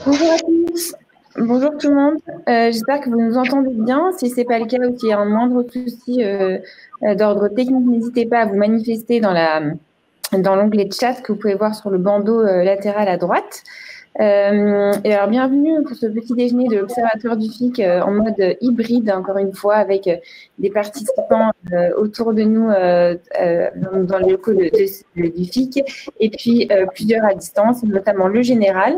Bonjour à tous, bonjour tout le monde. J'espère que vous nous entendez bien. Si ce n'est pas le cas ou qu'il y a un moindre souci d'ordre technique, n'hésitez pas à vous manifester dans l'onglet chat que vous pouvez voir sur le bandeau latéral à droite. Et alors, bienvenue pour ce petit déjeuner de l'Observatoire du FIC en mode hybride, encore une fois, avec des participants autour de nous dans le locaux du FIC, et puis plusieurs à distance, notamment le général.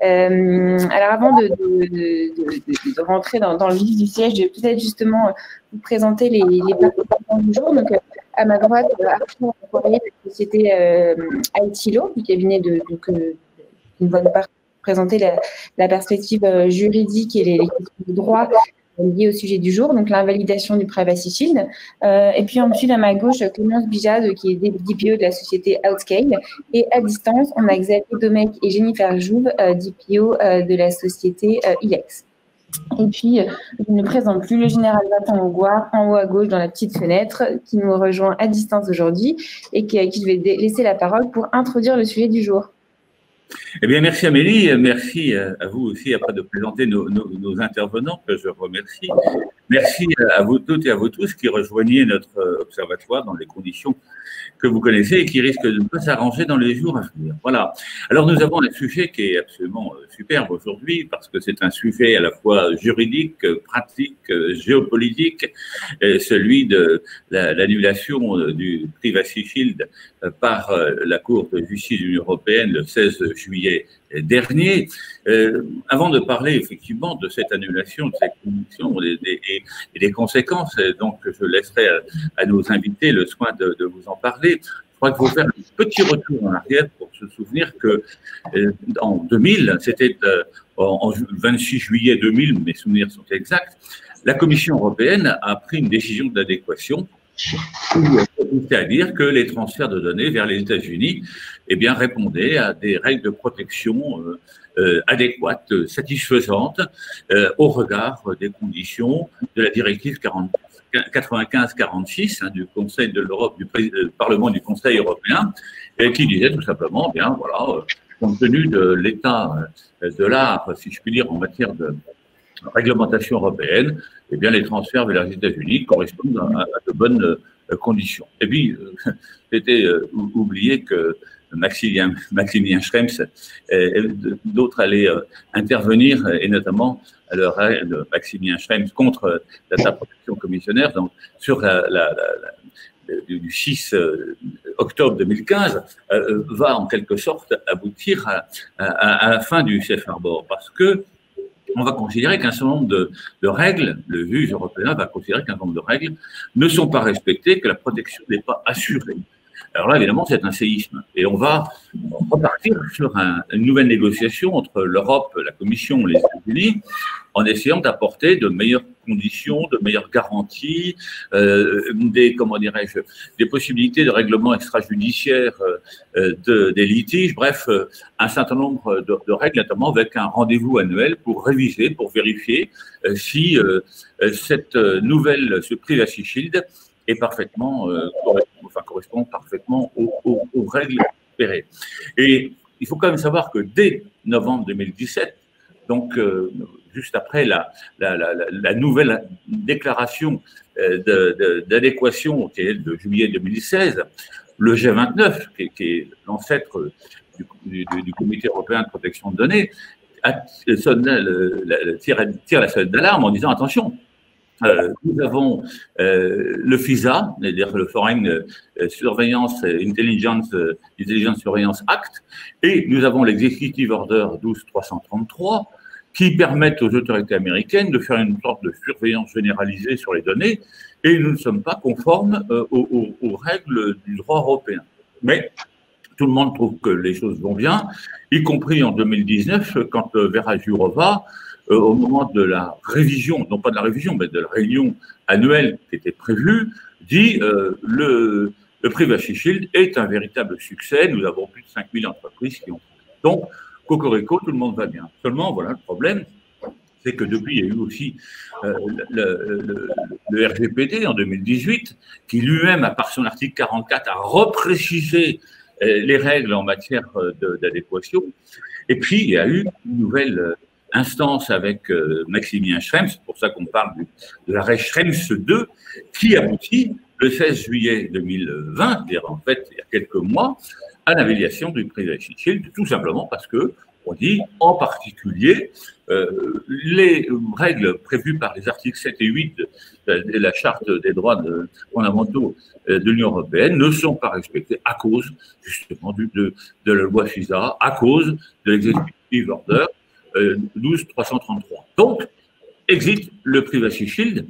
Alors, avant de rentrer dans le vif du siège, je vais peut-être justement vous présenter les participants du jour. Donc, à ma droite, Arthur Poirier de la société ITLO, du cabinet une bonne partie présenter la perspective juridique et les questions de droit liées au sujet du jour, donc l'invalidation du Privacy Shield. Et puis ensuite, à ma gauche, Clémence Bijade, qui est DPO de la société Outscale. Et à distance, on a Xavier Domecq et Jennifer Jouve, DPO de la société ILEX. Et puis, je ne présente plus le général Nathan Augoire, en haut à gauche dans la petite fenêtre, qui nous rejoint à distance aujourd'hui et à qui je vais laisser la parole pour introduire le sujet du jour. Eh bien, merci Amélie, merci à vous aussi après de présenter nos intervenants, que je remercie. Merci à vous toutes et à vous tous qui rejoignez notre observatoire dans les conditions que vous connaissez et qui risquent de ne pas s'arranger dans les jours à venir. Voilà. Alors, nous avons un sujet qui est absolument superbe aujourd'hui parce que c'est un sujet à la fois juridique, pratique, géopolitique, celui de l'annulation du Privacy Shield par la Cour de justice de l'Union européenne le 16 juillet dernier. Avant de parler effectivement de cette annulation, de cette condition et des conséquences, donc je laisserai à nos invités le soin de vous en parler. Je crois qu'il faut faire un petit retour en arrière pour se souvenir que en 2000, c'était en 26 juillet 2000, mes souvenirs sont exacts, la Commission européenne a pris une décision d'adéquation, c'est-à-dire que les transferts de données vers les États-Unis répondaient à des règles de protection adéquates, satisfaisantes au regard des conditions de la directive 95-46 du Conseil de l'Europe, du Parlement du Conseil européen, qui disait tout simplement, compte tenu de l'état de l'art, si je puis dire, en matière de réglementation européenne, les transferts vers les États-Unis correspondent à de bonnes conditions. Et puis, c'était oublié que Maximilien Schrems et d'autres allaient intervenir, et notamment Maximilien Schrems contre la data protection commissionnaire, donc sur du 6 octobre 2015, va en quelque sorte aboutir à la fin du safe harbor, parce que on va considérer qu'un certain nombre de règles, le juge européen va considérer qu'un certain nombre de règles ne sont pas respectées, que la protection n'est pas assurée. Alors là, évidemment, c'est un séisme. Et on va repartir sur une nouvelle négociation entre l'Europe, la Commission et les États-Unis, en essayant d'apporter de meilleures conditions, de meilleures garanties, des possibilités de règlement extrajudiciaire des litiges, bref, un certain nombre de règles, notamment avec un rendez-vous annuel pour réviser, pour vérifier si ce Privacy Shield est parfaitement correspond parfaitement aux règles espérées. Et il faut quand même savoir que dès novembre 2017, donc juste après la nouvelle déclaration d'adéquation qui est de juillet 2016, le G29, qui est l'ancêtre du Comité européen de protection de données, tire la sonnette d'alarme en disant attention. Nous avons le FISA, c'est-à-dire le Foreign Surveillance Intelligence Surveillance Act, et nous avons l'Executive Order 12333 qui permettent aux autorités américaines de faire une sorte de surveillance généralisée sur les données, et nous ne sommes pas conformes aux règles du droit européen. Mais tout le monde trouve que les choses vont bien, y compris en 2019, quand Vera Jourova, au moment de la révision, non pas de la révision, mais de la réunion annuelle qui était prévue, dit le Privacy Shield est un véritable succès. Nous avons plus de 5000 entreprises qui ont. Donc, cocorico, tout le monde va bien. Seulement, voilà, le problème, c'est que depuis, il y a eu aussi le RGPD en 2018, qui lui-même, à part son article 44, a reprécisé les règles en matière d'adéquation. Et puis, il y a eu une nouvelle instance avec Maximilien Schrems, c'est pour ça qu'on parle de l'arrêt Schrems 2, qui aboutit le 16 juillet 2020, c'est-à-dire en fait il y a quelques mois, à l'invalidation du Privacy Shield, tout simplement parce que on dit en particulier les règles prévues par les articles 7 et 8 de la Charte des droits fondamentaux de l'Union européenne ne sont pas respectées à cause justement de la loi FISA, à cause de l'Executive Order 12333. Donc, exit le Privacy Shield,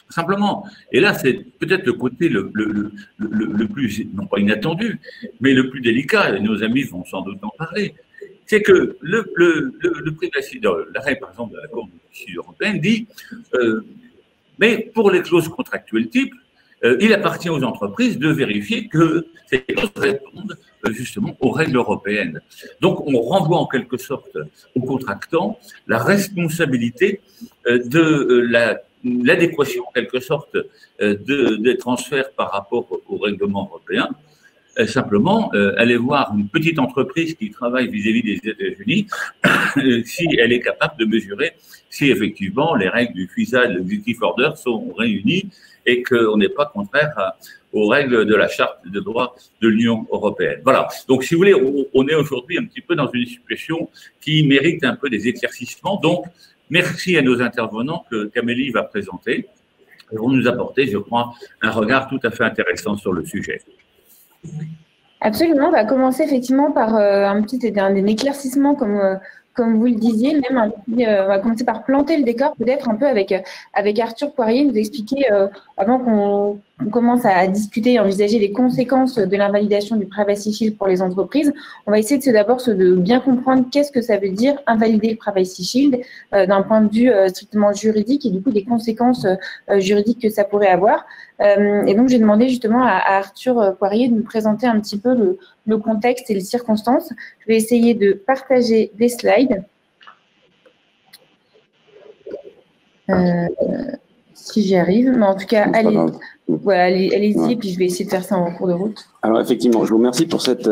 simplement. Et là, c'est peut-être le côté le plus, non pas inattendu, mais le plus délicat, et nos amis vont sans doute en parler, c'est que le Privacy, l'arrêt par exemple de la Cour de justice européenne dit mais pour les clauses contractuelles type, il appartient aux entreprises de vérifier que ces clauses répondent justement aux règles européennes. Donc, on renvoie en quelque sorte aux contractants la responsabilité de l'adéquation en quelque sorte des transferts par rapport au règlement européen. Simplement, aller voir une petite entreprise qui travaille vis-à-vis des États-Unis, si elle est capable de mesurer si effectivement les règles du FISA et de l'Executive Order sont réunies et qu'on n'est pas contraire aux règles de la Charte des droits de l'Union européenne. Voilà. Donc, si vous voulez, on est aujourd'hui un petit peu dans une situation qui mérite un peu des éclaircissements. Donc, merci à nos intervenants qu'Amélie va présenter. Ils vont nous apporter, je crois, un regard tout à fait intéressant sur le sujet. Absolument, on va commencer effectivement par un éclaircissement comme vous le disiez, même on va commencer par planter le décor peut-être un peu avec Arthur Poirier, nous expliquer avant qu'on commence à discuter et envisager les conséquences de l'invalidation du Privacy Shield pour les entreprises. On va essayer de bien comprendre qu'est-ce que ça veut dire invalider le Privacy Shield d'un point de vue strictement juridique et du coup des conséquences juridiques que ça pourrait avoir. Et donc, j'ai demandé justement à Arthur Poirier de nous présenter un petit peu le contexte et les circonstances. Je vais essayer de partager des slides. Si j'y arrive, mais en tout cas, allez-y, et puis je vais essayer de faire ça en cours de route. Alors effectivement, je vous remercie pour cette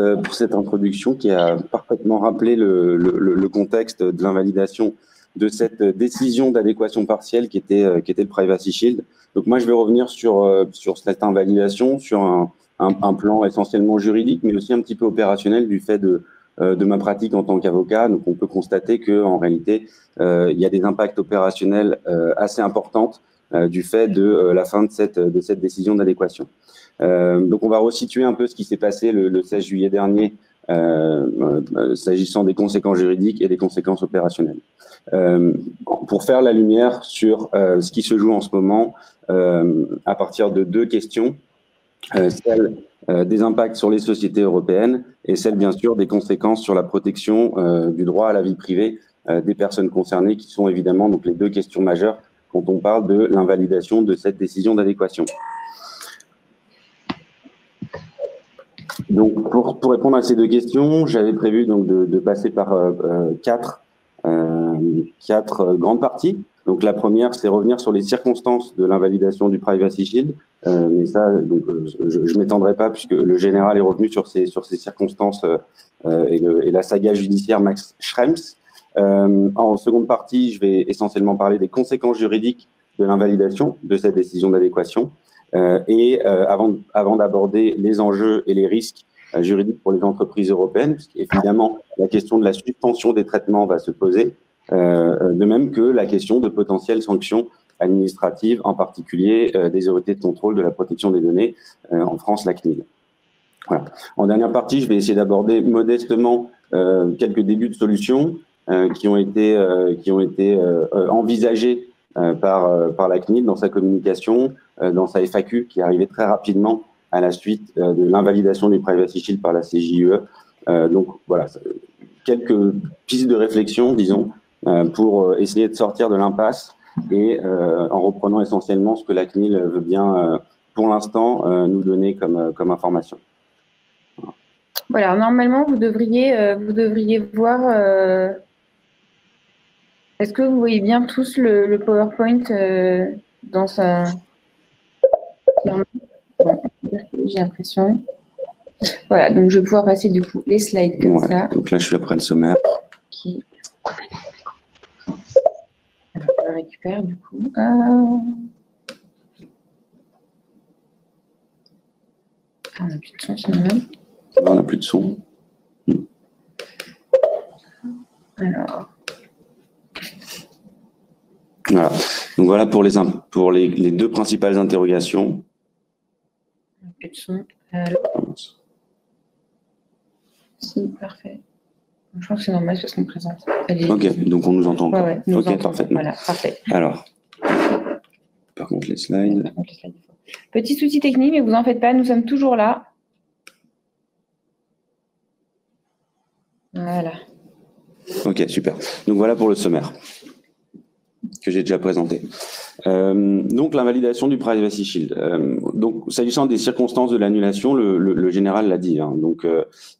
introduction qui a parfaitement rappelé le contexte de l'invalidation de cette décision d'adéquation partielle qui était le Privacy Shield. Donc moi, je vais revenir sur cette invalidation, sur un plan essentiellement juridique, mais aussi un petit peu opérationnel du fait de ma pratique en tant qu'avocat. Donc on peut constater qu'en réalité, il y a des impacts opérationnels assez importants du fait de la fin de cette décision d'adéquation. Donc on va resituer un peu ce qui s'est passé le 16 juillet dernier s'agissant des conséquences juridiques et des conséquences opérationnelles. Pour faire la lumière sur ce qui se joue en ce moment à partir de deux questions, celle des impacts sur les sociétés européennes et celle bien sûr des conséquences sur la protection du droit à la vie privée des personnes concernées, qui sont évidemment donc les deux questions majeures quand on parle de l'invalidation de cette décision d'adéquation. Donc pour répondre à ces deux questions, j'avais prévu donc de passer par quatre grandes parties. Donc la première, c'est revenir sur les circonstances de l'invalidation du Privacy Shield. Mais ça, donc, je m'étendrai pas puisque le général est revenu sur ces circonstances et la saga judiciaire Max Schrems. En seconde partie, je vais essentiellement parler des conséquences juridiques de l'invalidation de cette décision d'adéquation. Avant d'aborder les enjeux et les risques juridiques pour les entreprises européennes, puisqu'évidemment, la question de la suspension des traitements va se poser, de même que la question de potentielles sanctions administratives, en particulier des autorités de contrôle de la protection des données, en France, la CNIL. Voilà. En dernière partie, je vais essayer d'aborder modestement quelques débuts de solutions qui ont été envisagés par la CNIL dans sa communication, dans sa FAQ qui est arrivée très rapidement à la suite de l'invalidation du Privacy Shield par la CJUE. Donc voilà, quelques pistes de réflexion, disons, pour essayer de sortir de l'impasse et en reprenant essentiellement ce que la CNIL veut bien, pour l'instant, nous donner comme information. Voilà, normalement, vous devriez voir... Est-ce que vous voyez bien tous le PowerPoint dans sa... Bon, j'ai l'impression. Voilà, donc je vais pouvoir passer du coup les slides comme ça. Donc là, je suis après le sommaire. Qui... Alors, je le récupère du coup. On n'a plus de son finalement. On n'a plus de son. Alors. Voilà. Donc voilà pour les deux principales interrogations. On n'a plus de son. Si, parfait. Je pense que c'est normal parce qu'on présente. Ok, donc on nous entend. Ouais, nous ok, parfaitement. Voilà, parfait. Alors, par contre, les slides. Petit souci technique, mais vous n'en faites pas, nous sommes toujours là. Voilà. Ok, super. Donc voilà pour le sommaire que j'ai déjà présenté. Donc l'invalidation du Privacy Shield. Donc s'agissant des circonstances de l'annulation, le général l'a dit. Hein, donc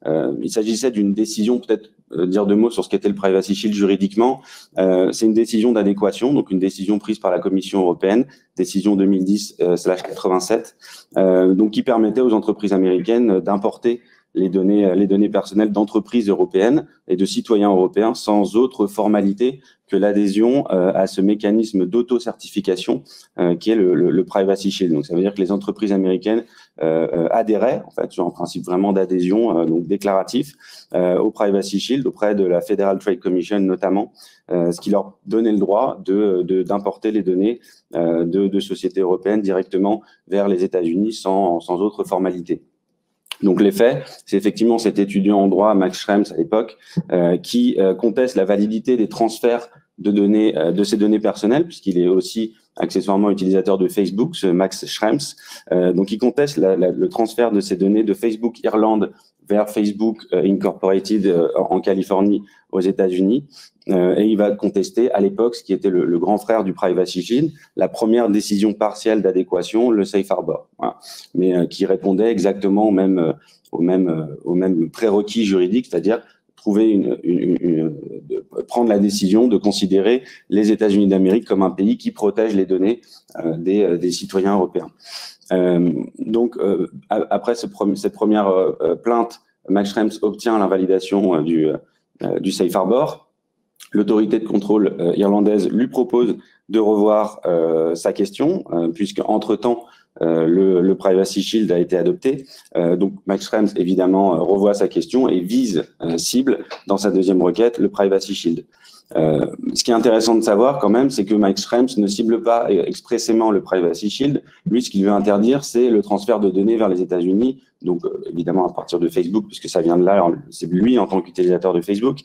il s'agissait d'une décision, peut-être dire deux mots sur ce qu'était le Privacy Shield juridiquement. C'est une décision d'adéquation, donc une décision prise par la Commission européenne, décision 2010/87, donc qui permettait aux entreprises américaines d'importer les données personnelles d'entreprises européennes et de citoyens européens sans autre formalité que l'adhésion à ce mécanisme d'auto-certification qui est le Privacy Shield. Donc, ça veut dire que les entreprises américaines adhéraient, en fait, sur un principe vraiment d'adhésion donc déclaratif au Privacy Shield auprès de la Federal Trade Commission notamment, ce qui leur donnait le droit d'importer les données de sociétés européennes directement vers les États-Unis sans autre formalité. Donc les faits, c'est effectivement cet étudiant en droit, Max Schrems à l'époque, qui conteste la validité des transferts de données, de ces données personnelles, puisqu'il est aussi accessoirement utilisateur de Facebook, ce Max Schrems. Donc il conteste le transfert de ces données de Facebook Irlande vers Facebook Incorporated en Californie aux États-Unis. Et il va contester à l'époque, ce qui était le grand frère du Privacy Shield, la première décision partielle d'adéquation, le Safe Harbor, voilà. Mais qui répondait exactement au même prérequis juridique, c'est-à-dire trouver prendre la décision de considérer les États-Unis d'Amérique comme un pays qui protège les données des citoyens européens. Donc, après cette première plainte, Max Schrems obtient l'invalidation du Safe Harbor. L'autorité de contrôle irlandaise lui propose de revoir sa question, puisque entre-temps, le Privacy Shield a été adopté. Donc, Max Schrems, évidemment, revoit sa question et cible dans sa deuxième requête le Privacy Shield. Ce qui est intéressant de savoir quand même, c'est que Max Schrems ne cible pas expressément le Privacy Shield. Lui, ce qu'il veut interdire, c'est le transfert de données vers les États-Unis. Donc, évidemment, à partir de Facebook, puisque ça vient de là, c'est lui en tant qu'utilisateur de Facebook.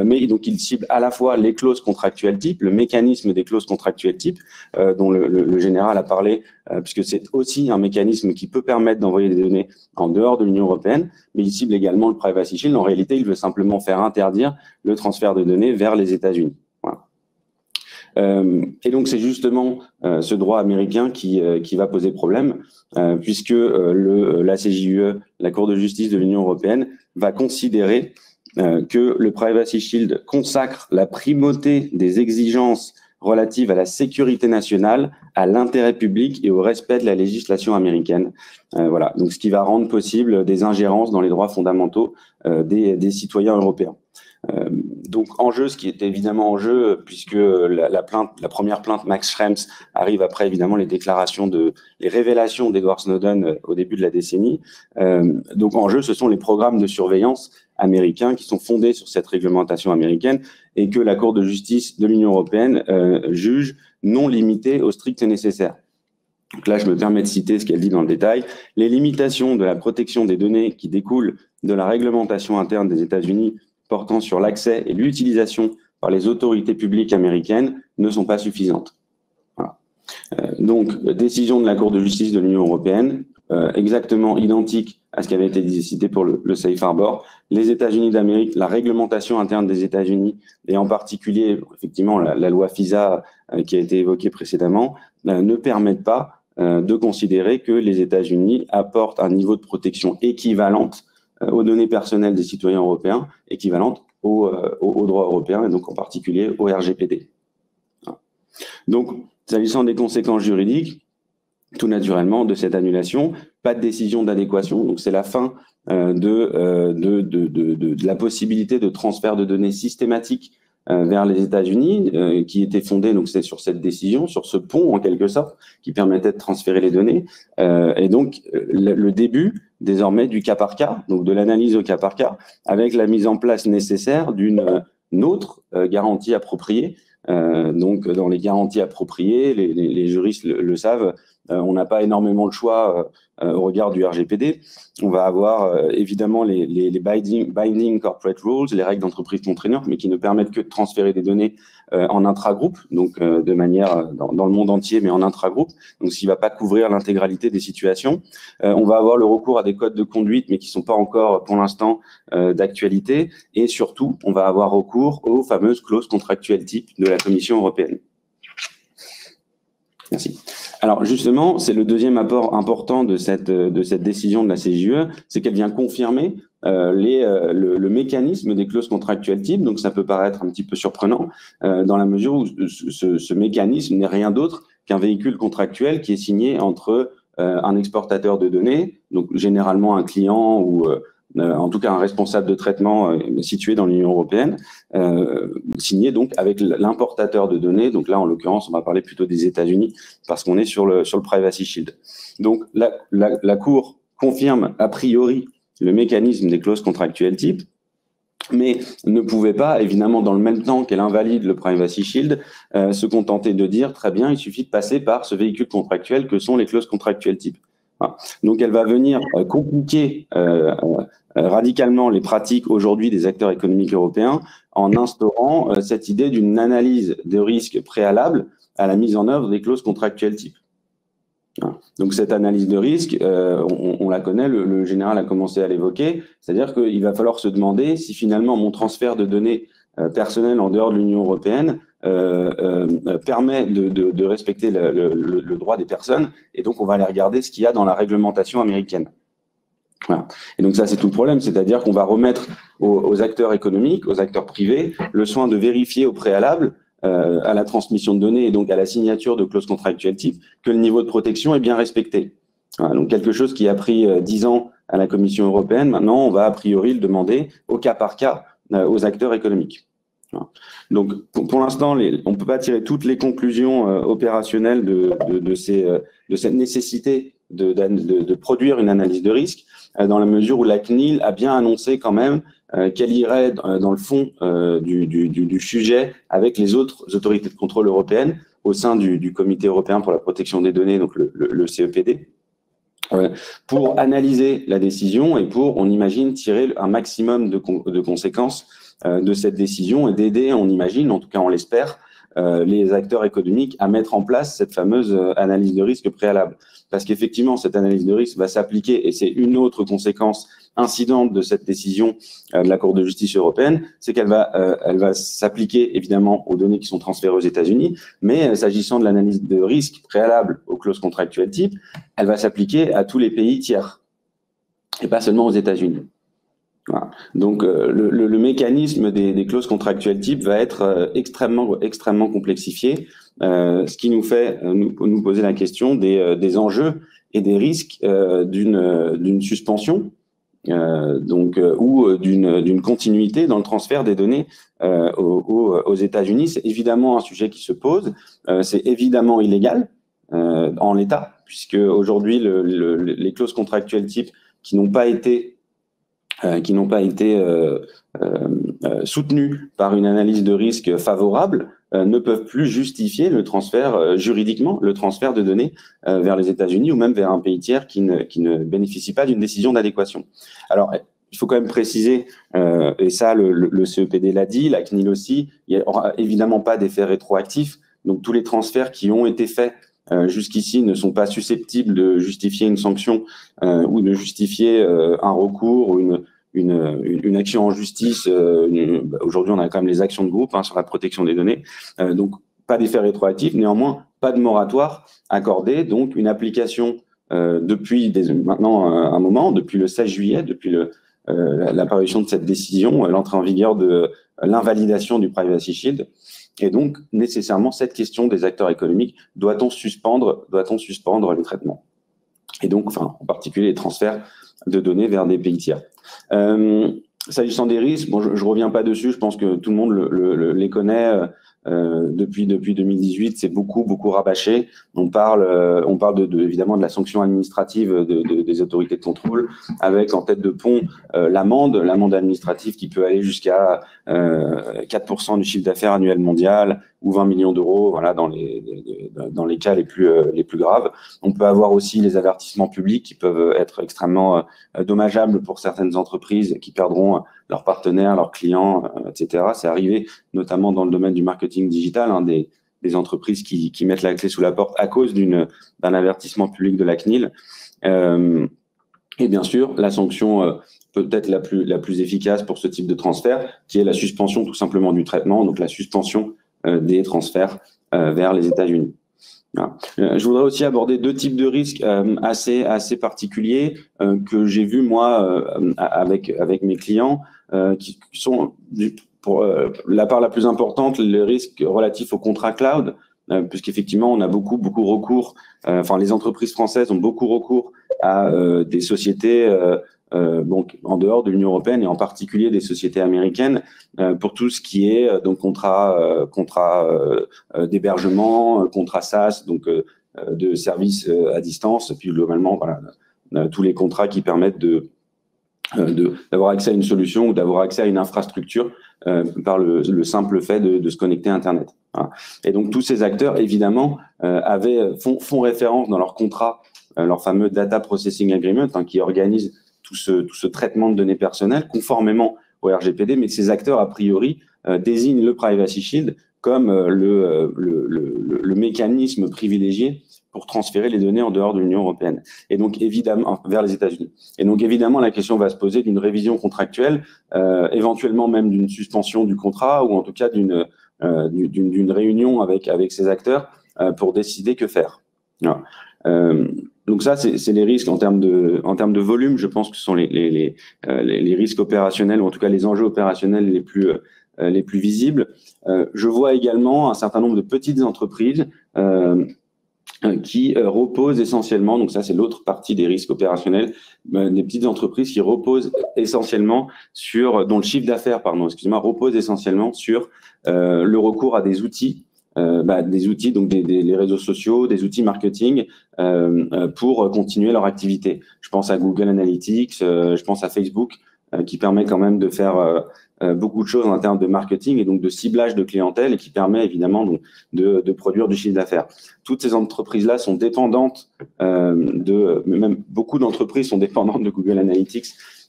Mais donc, il cible à la fois les clauses contractuelles type, le mécanisme des clauses contractuelles type, dont le général a parlé, puisque c'est aussi un mécanisme qui peut permettre d'envoyer des données en dehors de l'Union européenne, mais il cible également le Privacy Shield. En réalité, il veut simplement faire interdire le transfert de données vers les États-Unis. Voilà. Et donc, c'est justement ce droit américain qui va poser problème, puisque la CJUE, la Cour de justice de l'Union européenne, va considérer que le Privacy Shield consacre la primauté des exigences relatives à la sécurité nationale, à l'intérêt public et au respect de la législation américaine. Voilà, donc ce qui va rendre possible des ingérences dans les droits fondamentaux des citoyens européens. Donc en jeu, ce qui est évidemment en jeu, puisque la première plainte Max Schrems arrive après évidemment les révélations d'Edward Snowden au début de la décennie. Donc en jeu, ce sont les programmes de surveillance américains qui sont fondés sur cette réglementation américaine et que la Cour de justice de l'Union européenne juge non limités au strict nécessaire. Donc là, je me permets de citer ce qu'elle dit dans le détail. Les limitations de la protection des données qui découlent de la réglementation interne des États-Unis portant sur l'accès et l'utilisation par les autorités publiques américaines ne sont pas suffisantes. Voilà. Donc, décision de la Cour de justice de l'Union européenne, exactement identique à ce qui avait été cité pour le Safe Harbor. Les États-Unis d'Amérique, la réglementation interne des États-Unis, et en particulier, effectivement, la loi FISA qui a été évoquée précédemment, ne permettent pas de considérer que les États-Unis apportent un niveau de protection équivalente aux données personnelles des citoyens européens, équivalente au droit européen, et donc en particulier au RGPD. Donc, s'agissant des conséquences juridiques, tout naturellement de cette annulation. Pas de décision d'adéquation, donc c'est la fin de la possibilité de transfert de données systématique vers les États-Unis, qui était fondée, donc c'est sur cette décision, sur ce pont en quelque sorte, qui permettait de transférer les données, et donc le début désormais du cas par cas, donc de l'analyse au cas par cas, avec la mise en place nécessaire d'une autre garantie appropriée. Donc dans les garanties appropriées, les juristes le savent, on n'a pas énormément de choix au regard du RGPD. On va avoir évidemment les binding corporate rules, les règles d'entreprise contraignantes, mais qui ne permettent que de transférer des données en intragroupe, donc de manière dans le monde entier, mais en intragroupe, donc ce qui ne va pas couvrir l'intégralité des situations. On va avoir le recours à des codes de conduite, mais qui ne sont pas encore pour l'instant d'actualité. Et surtout, on va avoir recours aux fameuses clauses contractuelles type de la Commission européenne. Merci. Alors justement, c'est le deuxième apport important de cette décision de la CJUE, c'est qu'elle vient confirmer le mécanisme des clauses contractuelles type. Donc ça peut paraître un petit peu surprenant dans la mesure où ce mécanisme n'est rien d'autre qu'un véhicule contractuel qui est signé entre un exportateur de données, donc généralement un client ou en tout cas un responsable de traitement situé dans l'Union européenne, signé donc avec l'importateur de données. Donc là, en l'occurrence, on va parler plutôt des États-Unis parce qu'on est sur le Privacy Shield. Donc la Cour confirme a priori le mécanisme des clauses contractuelles type, mais ne pouvait pas, évidemment, dans le même temps qu'elle invalide le Privacy Shield, se contenter de dire, très bien, il suffit de passer par ce véhicule contractuel que sont les clauses contractuelles type. Voilà. Donc, elle va venir compliquer radicalement les pratiques aujourd'hui des acteurs économiques européens en instaurant cette idée d'une analyse de risque préalable à la mise en œuvre des clauses contractuelles type. Voilà. Donc, cette analyse de risque, on la connaît, le général a commencé à l'évoquer, c'est-à-dire qu'il va falloir se demander si finalement mon transfert de données personnelles en dehors de l'Union européenne permet de respecter le droit des personnes, et donc on va aller regarder ce qu'il y a dans la réglementation américaine. Voilà. Et donc ça, c'est tout le problème, c'est-à-dire qu'on va remettre aux acteurs économiques, aux acteurs privés, le soin de vérifier au préalable, à la transmission de données et donc à la signature de clauses contractuelles type, que le niveau de protection est bien respecté. Voilà. Donc quelque chose qui a pris 10 ans à la Commission européenne, maintenant on va a priori le demander au cas par cas aux acteurs économiques. Voilà. Donc pour l'instant, on ne peut pas tirer toutes les conclusions opérationnelles de cette nécessité de produire une analyse de risque, dans la mesure où la CNIL a bien annoncé quand même qu'elle irait dans le fond du sujet avec les autres autorités de contrôle européennes au sein du Comité européen pour la protection des données, donc le CEPD, pour analyser la décision et pour, on imagine, tirer un maximum de conséquences de cette décision et d'aider, on imagine, en tout cas on l'espère, les acteurs économiques à mettre en place cette fameuse analyse de risque préalable. Parce qu'effectivement, cette analyse de risque va s'appliquer, et c'est une autre conséquence incidente de cette décision de la Cour de justice européenne, c'est qu'elle va s'appliquer évidemment aux données qui sont transférées aux États-Unis, mais s'agissant de l'analyse de risque préalable aux clauses contractuelles type, elle va s'appliquer à tous les pays tiers, et pas seulement aux États-Unis. Voilà. Donc le mécanisme des clauses contractuelles type va être extrêmement complexifié, ce qui nous fait nous poser la question des enjeux et des risques d'une suspension ou d'une continuité dans le transfert des données aux États-Unis. C'est évidemment un sujet qui se pose, c'est évidemment illégal en l'état, puisque aujourd'hui les clauses contractuelles type qui n'ont pas été soutenues par une analyse de risque favorable ne peuvent plus justifier le transfert, juridiquement, le transfert de données vers les États-Unis ou même vers un pays tiers qui ne bénéficie pas d'une décision d'adéquation. Alors, il faut quand même préciser, et ça le CEPD l'a dit, la CNIL aussi, il n'y aura évidemment pas d'effet rétroactif, donc tous les transferts qui ont été faits jusqu'ici ne sont pas susceptibles de justifier une sanction ou de justifier un recours ou une action en justice. Aujourd'hui, on a quand même les actions de groupe sur la protection des données. Donc, pas d'effet rétroactif. Néanmoins, pas de moratoire accordé. Donc, une application depuis maintenant un moment, depuis le 16 juillet, depuis l'apparition de cette décision, l'entrée en vigueur de l'invalidation du Privacy Shield. Et donc, nécessairement, cette question des acteurs économiques, doit-on suspendre les traitements? Et donc, enfin, en particulier les transferts de données vers des pays tiers. S'agissant des risques, bon, je reviens pas dessus, je pense que tout le monde les connaît. Depuis 2018, c'est beaucoup rabâché. On parle évidemment de la sanction administrative des autorités de contrôle, avec en tête de pont l'amende administrative qui peut aller jusqu'à 4% du chiffre d'affaires annuel mondial ou 20 millions d'euros, voilà, dans les cas les plus graves. On peut avoir aussi les avertissements publics qui peuvent être extrêmement dommageables pour certaines entreprises qui perdront leurs partenaires, leurs clients, etc. C'est arrivé notamment dans le domaine du marketing digital, hein, des entreprises qui mettent la clé sous la porte à cause d'un avertissement public de la CNIL. Et bien sûr, la sanction peut-être la plus efficace pour ce type de transfert, qui est la suspension tout simplement du traitement, donc la suspension des transferts vers les États-Unis. Voilà. Je voudrais aussi aborder deux types de risques assez particuliers que j'ai vus moi avec mes clients, qui sont pour la part la plus importante, les risques relatifs au contrat cloud, puisqu'effectivement on a beaucoup recours, enfin les entreprises françaises ont beaucoup recours à des sociétés donc en dehors de l'Union européenne et en particulier des sociétés américaines pour tout ce qui est donc contrat d'hébergement, contrat SaaS, donc de services à distance, et puis globalement voilà tous les contrats qui permettent d'avoir accès à une solution ou d'avoir accès à une infrastructure par le simple fait de se connecter à Internet. Voilà. Et donc tous ces acteurs évidemment font référence dans leur contrat, leur fameux Data Processing Agreement, hein, qui organise tout ce traitement de données personnelles conformément au RGPD, mais ces acteurs, a priori, désignent le Privacy Shield comme le mécanisme privilégié pour transférer les données en dehors de l'Union européenne, et donc évidemment vers les États-Unis. Et donc évidemment, la question va se poser d'une révision contractuelle, éventuellement même d'une suspension du contrat, ou en tout cas d'une réunion avec ces acteurs pour décider que faire. Voilà. Donc ça, c'est les risques en termes de volume. Je pense que ce sont les risques opérationnels, ou en tout cas les enjeux opérationnels les plus visibles. Je vois également un certain nombre de petites entreprises qui reposent essentiellement, donc ça c'est l'autre partie des risques opérationnels, des petites entreprises qui reposent essentiellement dont le chiffre d'affaires, repose essentiellement sur le recours à des outils, donc les réseaux sociaux, des outils marketing pour continuer leur activité. Je pense à Google Analytics, je pense à Facebook, qui permet quand même de faire beaucoup de choses en termes de marketing et donc de ciblage de clientèle, et qui permet évidemment de produire du chiffre d'affaires. Toutes ces entreprises-là sont dépendantes même beaucoup d'entreprises sont dépendantes de Google Analytics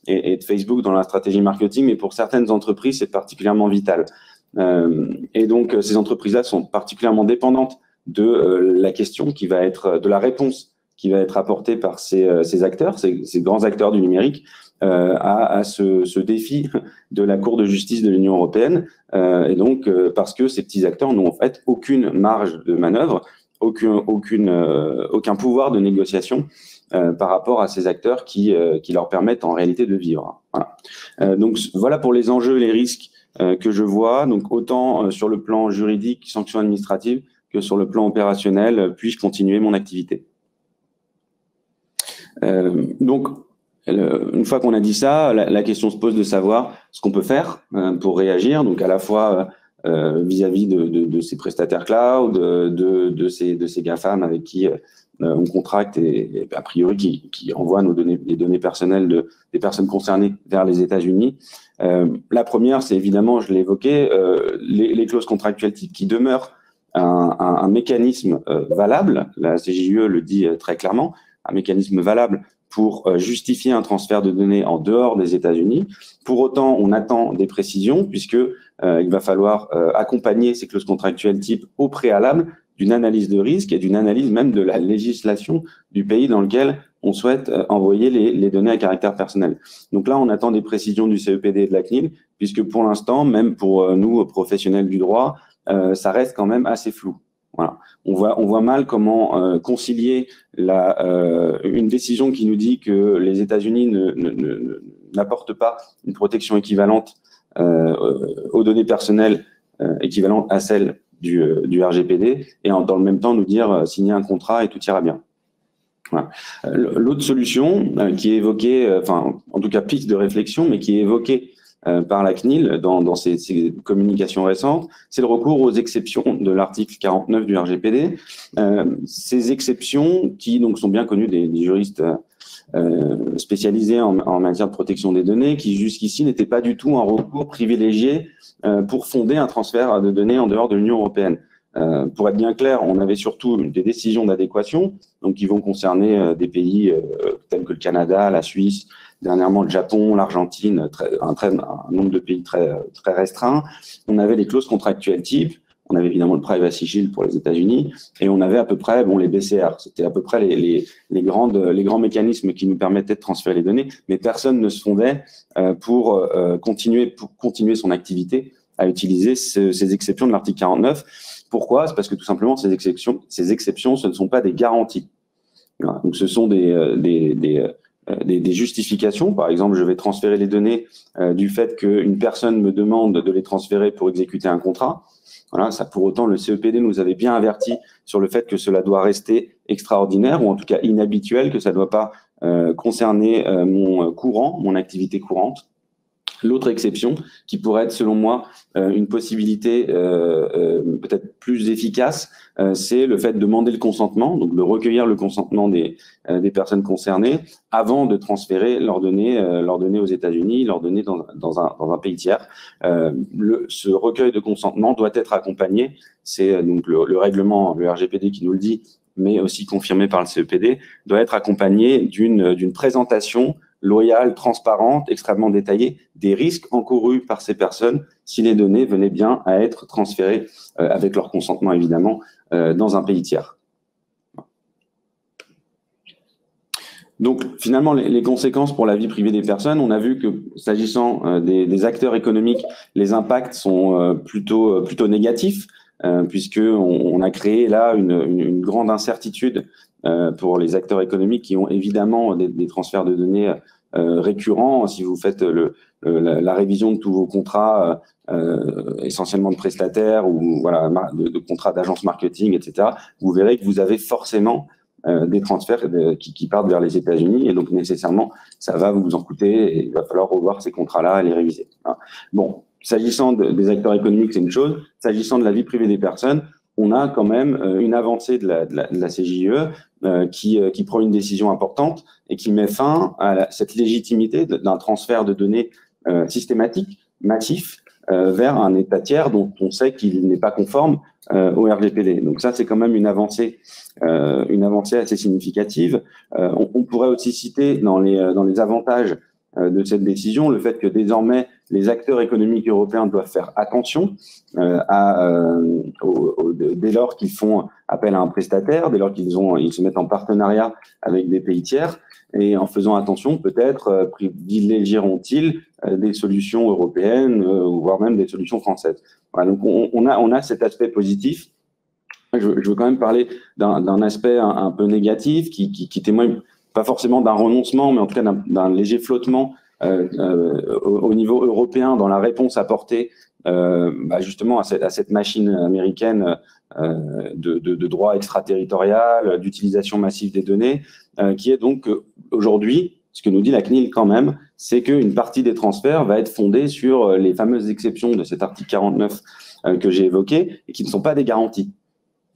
et de Facebook dans la stratégie marketing, mais pour certaines entreprises, c'est particulièrement vital. Et donc, ces entreprises-là sont particulièrement dépendantes de la question qui va être, de la réponse qui va être apportée par ces acteurs, ces grands acteurs du numérique, à ce défi de la Cour de justice de l'Union européenne, et donc parce que ces petits acteurs n'ont en fait aucune marge de manœuvre, aucun pouvoir de négociation par rapport à ces acteurs qui leur permettent en réalité de vivre. Voilà. Donc voilà pour les enjeux, les risques que je vois, donc autant sur le plan juridique, sanctions administratives, que sur le plan opérationnel, puis-je continuer mon activité. Donc, une fois qu'on a dit ça, la question se pose de savoir ce qu'on peut faire pour réagir, donc à la fois vis-à-vis de ces prestataires cloud, de ces GAFAM avec qui on contracte et a priori qui envoient les données personnelles des personnes concernées vers les États-Unis. La première, c'est évidemment, je l'ai évoqué, les clauses contractuelles type qui demeurent un mécanisme valable, la CJUE le dit très clairement, un mécanisme valable pour justifier un transfert de données en dehors des États-Unis. Pour autant, on attend des précisions puisque il va falloir accompagner ces clauses contractuelles type au préalable d'une analyse de risque et d'une analyse même de la législation du pays dans lequel on souhaite envoyer les données à caractère personnel. Donc là, on attend des précisions du CEPD et de la CNIL, puisque pour l'instant, même pour nous, professionnels du droit, ça reste quand même assez flou. Voilà. On voit mal comment concilier une décision qui nous dit que les États-Unis n'apportent pas une protection équivalente aux données personnelles équivalente à celle du RGPD, et dans le même temps nous dire signer un contrat et tout ira bien. Voilà. L'autre solution qui est évoquée, enfin en tout cas piste de réflexion, mais qui est évoquée par la CNIL dans ses communications récentes, c'est le recours aux exceptions de l'article 49 du RGPD. Ces exceptions qui donc sont bien connues des juristes spécialisés en matière de protection des données, qui jusqu'ici n'étaient pas du tout un recours privilégié pour fonder un transfert de données en dehors de l'Union européenne. Pour être bien clair, on avait surtout des décisions d'adéquation, donc qui vont concerner des pays tels que le Canada, la Suisse, dernièrement le Japon, l'Argentine, un nombre de pays très restreint. On avait les clauses contractuelles type, on avait évidemment le Privacy Shield pour les États-Unis, et on avait à peu près les BCR. C'était à peu près les grands mécanismes qui nous permettaient de transférer les données, mais personne ne se fondait pour continuer son activité à utiliser ces exceptions de l'article 49. Pourquoi? C'est parce que tout simplement ces exceptions, ce ne sont pas des garanties. Voilà. Donc ce sont des justifications. Par exemple, je vais transférer les données du fait qu'une personne me demande de les transférer pour exécuter un contrat. Voilà, ça pour autant, le CEPD nous avait bien averti sur le fait que cela doit rester extraordinaire ou en tout cas inhabituel, que ça ne doit pas concerner mon activité courante. L'autre exception, qui pourrait être selon moi une possibilité peut-être plus efficace, c'est le fait de demander le consentement, donc de recueillir le consentement des personnes concernées avant de transférer leurs données aux États-Unis, leurs données dans un pays tiers. Ce recueil de consentement doit être accompagné, c'est donc le règlement, le RGPD qui nous le dit, mais aussi confirmé par le CEPD, doit être accompagné d'une présentation loyale, transparente, extrêmement détaillée des risques encourus par ces personnes si les données venaient bien à être transférées avec leur consentement évidemment dans un pays tiers. Donc finalement les conséquences pour la vie privée des personnes, on a vu que s'agissant des acteurs économiques, les impacts sont plutôt négatifs puisque on a créé là une grande incertitude pour les acteurs économiques qui ont évidemment des transferts de données récurrents. Si vous faites la révision de tous vos contrats, essentiellement de prestataires ou voilà, de contrats d'agence marketing, etc., vous verrez que vous avez forcément des transferts qui partent vers les États-Unis et donc nécessairement, ça va vous en coûter et il va falloir revoir ces contrats-là et les réviser. Bon, s'agissant des acteurs économiques, c'est une chose. S'agissant de la vie privée des personnes, on a quand même une avancée de la CJUE qui prend une décision importante et qui met fin à cette légitimité d'un transfert de données systématique, massif, vers un État tiers dont on sait qu'il n'est pas conforme au RGPD. Donc ça, c'est quand même une avancée assez significative. On pourrait aussi citer dans les avantages de cette décision le fait que désormais les acteurs économiques européens doivent faire attention dès lors qu'ils font appel à un prestataire, dès lors qu'ils se mettent en partenariat avec des pays tiers, et en faisant attention, peut-être privilégieront-ils des solutions européennes, voire même des solutions françaises. Voilà, donc on a cet aspect positif. Je veux quand même parler d'un aspect un peu négatif qui témoigne pas forcément d'un renoncement, mais en tout cas d'un léger flottement au niveau européen dans la réponse apportée justement à cette machine américaine de droit extraterritorial, d'utilisation massive des données, qui est donc aujourd'hui, ce que nous dit la CNIL quand même, c'est qu'une partie des transferts va être fondée sur les fameuses exceptions de cet article 49 que j'ai évoqué et qui ne sont pas des garanties.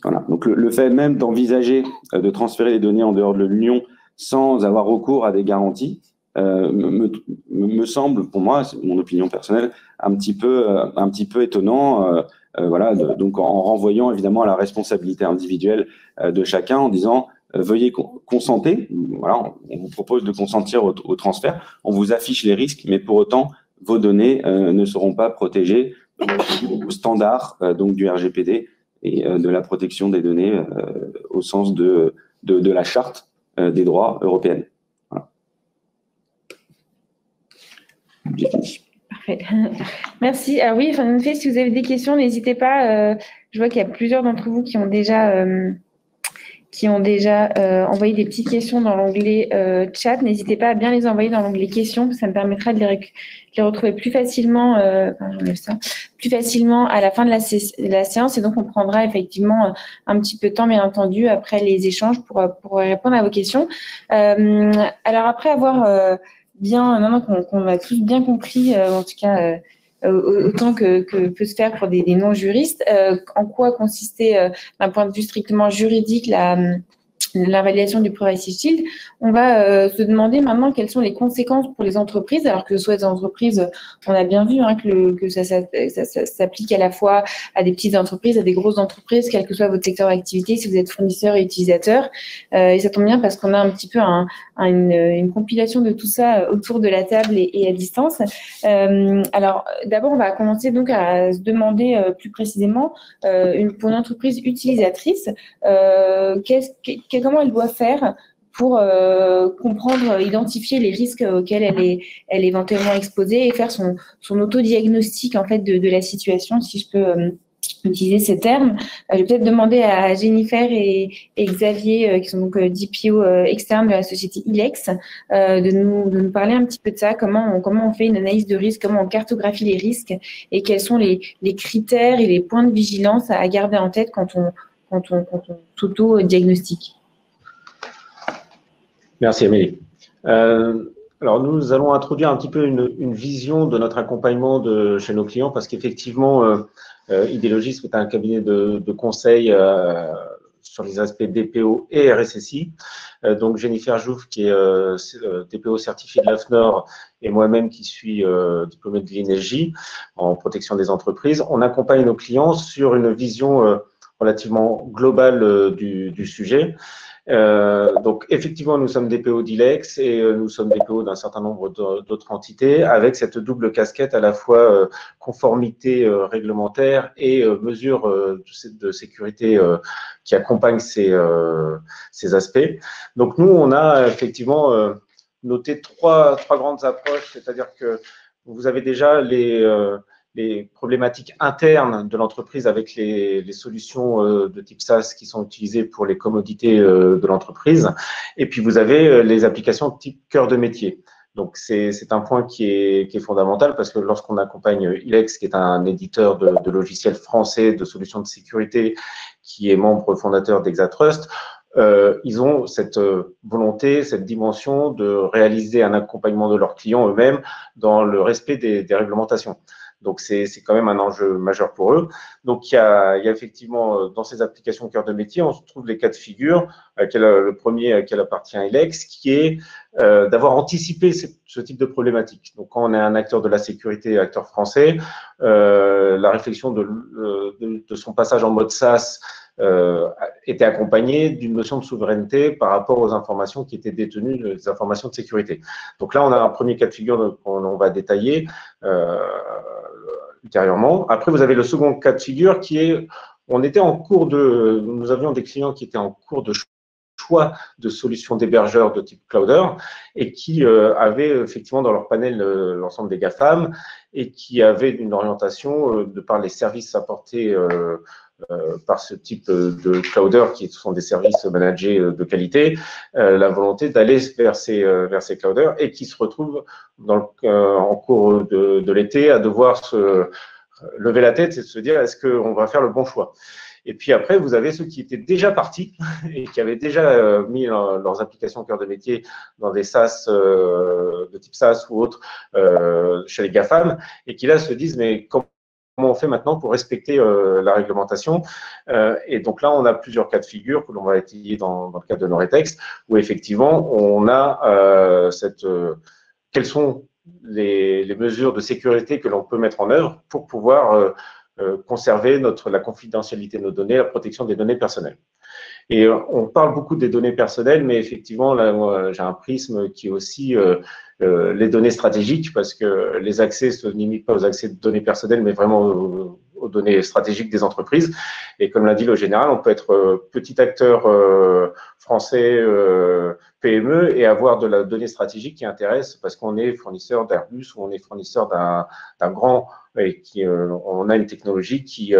Voilà. Donc le fait même d'envisager de transférer les données en dehors de l'Union sans avoir recours à des garanties me semble, pour moi, c'est mon opinion personnelle, un petit peu étonnant. Voilà, donc en renvoyant évidemment à la responsabilité individuelle de chacun, en disant veuillez consenter. Voilà, on vous propose de consentir au transfert, on vous affiche les risques, mais pour autant vos données ne seront pas protégées au standard donc du RGPD et de la protection des données au sens de la charte des droits européennes. Voilà. Parfait. Merci. Alors oui, en effet, si vous avez des questions, n'hésitez pas. je vois qu'il y a plusieurs d'entre vous qui ont déjà envoyé des petites questions dans l'onglet chat. N'hésitez pas à bien les envoyer dans l'onglet questions, ça me permettra de les retrouver plus facilement, plus facilement à la fin de la séance. Et donc, on prendra effectivement un petit peu de temps, bien entendu, après les échanges pour répondre à vos questions. Alors, après avoir maintenant qu'on a tous bien compris, en tout cas, autant que peut se faire pour des non-juristes, en quoi consistait, d'un point de vue strictement juridique, l'invalidation du Privacy Shield, on va se demander maintenant quelles sont les conséquences pour les entreprises, alors que soit les entreprises, on a bien vu que ça s'applique à la fois à des petites entreprises, à des grosses entreprises, quel que soit votre secteur d'activité, si vous êtes fournisseur et utilisateur. Et ça tombe bien parce qu'on a un petit peu une compilation de tout ça autour de la table et à distance. Alors, d'abord, on va commencer donc à se demander plus précisément, pour une entreprise utilisatrice, comment elle doit faire pour comprendre, identifier les risques auxquels elle est éventuellement exposée et faire son autodiagnostic en fait de la situation, si je peux utiliser ces termes. Je vais peut-être demander à Jennifer et Xavier, qui sont donc DPO externes de la société ILEX, de nous parler un petit peu de ça, comment on fait une analyse de risque, comment on cartographie les risques et quels sont les critères et les points de vigilance à garder en tête quand on s'auto-diagnostique. Merci Amélie. Alors nous allons introduire un petit peu une vision de notre accompagnement chez nos clients parce qu'effectivement, Ideologisme est un cabinet de conseil sur les aspects DPO et RSSI. Donc Jennifer Jouve qui est DPO certifié de l'AFNOR et moi-même qui suis diplômé de l'INSJ en protection des entreprises, on accompagne nos clients sur une vision relativement globale du sujet. Donc, effectivement, nous sommes DPO d'ILEX et nous sommes DPO d'un certain nombre d'autres entités avec cette double casquette à la fois conformité réglementaire et mesures de sécurité qui accompagnent ces aspects. Donc, nous, on a effectivement noté trois grandes approches, c'est-à-dire que vous avez déjà les problématiques internes de l'entreprise avec les solutions de type SaaS qui sont utilisées pour les commodités de l'entreprise. Et puis, vous avez les applications de type cœur de métier. Donc, c'est un point qui est fondamental parce que lorsqu'on accompagne ILEX, qui est un éditeur de logiciels français de solutions de sécurité, qui est membre fondateur d'Exatrust, ils ont cette volonté, cette dimension de réaliser un accompagnement de leurs clients eux-mêmes dans le respect des réglementations. Donc, c'est quand même un enjeu majeur pour eux. Donc, il y a effectivement, dans ces applications cœur de métier, on se trouve les cas de figure. Le premier auquel appartient ILEX, qui est d'avoir anticipé ce type de problématique. Donc, quand on est un acteur de la sécurité, acteur français, la réflexion de son passage en mode SaaS était accompagnée d'une notion de souveraineté par rapport aux informations qui étaient détenues, les informations de sécurité. Donc là, on a un premier cas de figure qu'on va détailler ultérieurement. Après, vous avez le second cas de figure qui est, nous avions des clients qui étaient en cours de choix de solutions d'hébergeurs de type Clouder et qui avaient effectivement dans leur panel l'ensemble des GAFAM et qui avaient une orientation de par les services apportés par ce type de Clouder qui sont des services managés de qualité, la volonté d'aller vers ces Clouders et qui se retrouvent en cours de l'été à devoir se lever la tête et se dire est-ce qu'on va faire le bon choix. Et puis après, vous avez ceux qui étaient déjà partis et qui avaient déjà mis leurs applications cœur de métier dans des SaaS de type SaaS ou autres chez les GAFAM et qui là se disent mais comment on fait maintenant pour respecter la réglementation. Et donc là, on a plusieurs cas de figure que l'on va étudier dans le cadre de Noretex, où effectivement, on a quelles sont les mesures de sécurité que l'on peut mettre en œuvre pour pouvoir conserver la confidentialité de nos données, la protection des données personnelles. Et on parle beaucoup des données personnelles, mais effectivement, là, moi, j'ai un prisme qui est aussi les données stratégiques, parce que les accès ne se limitent pas aux accès de données personnelles, mais vraiment aux données stratégiques des entreprises. Et comme l'a dit le général, on peut être petit acteur français, PME, et avoir de la donnée stratégique qui intéresse parce qu'on est fournisseur d'Airbus ou on est fournisseur d'un grand et on a une technologie qui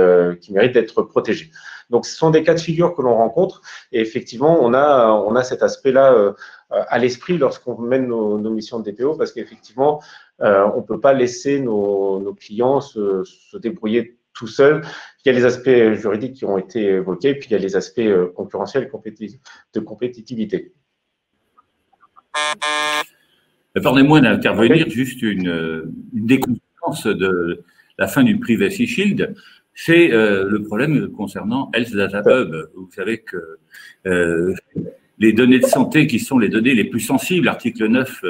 mérite d'être protégée. Donc, ce sont des cas de figure que l'on rencontre et effectivement, on a cet aspect-là à l'esprit lorsqu'on mène nos missions de DPO parce qu'effectivement, on ne peut pas laisser nos clients se débrouiller tout seuls. Il y a les aspects juridiques qui ont été évoqués, puis il y a les aspects concurrentiels de compétitivité. Pardonnez-moi d'intervenir, juste une des conséquences de la fin du Privacy Shield, c'est le problème concernant Health Data Hub. Vous savez que les données de santé, qui sont les données les plus sensibles, article 9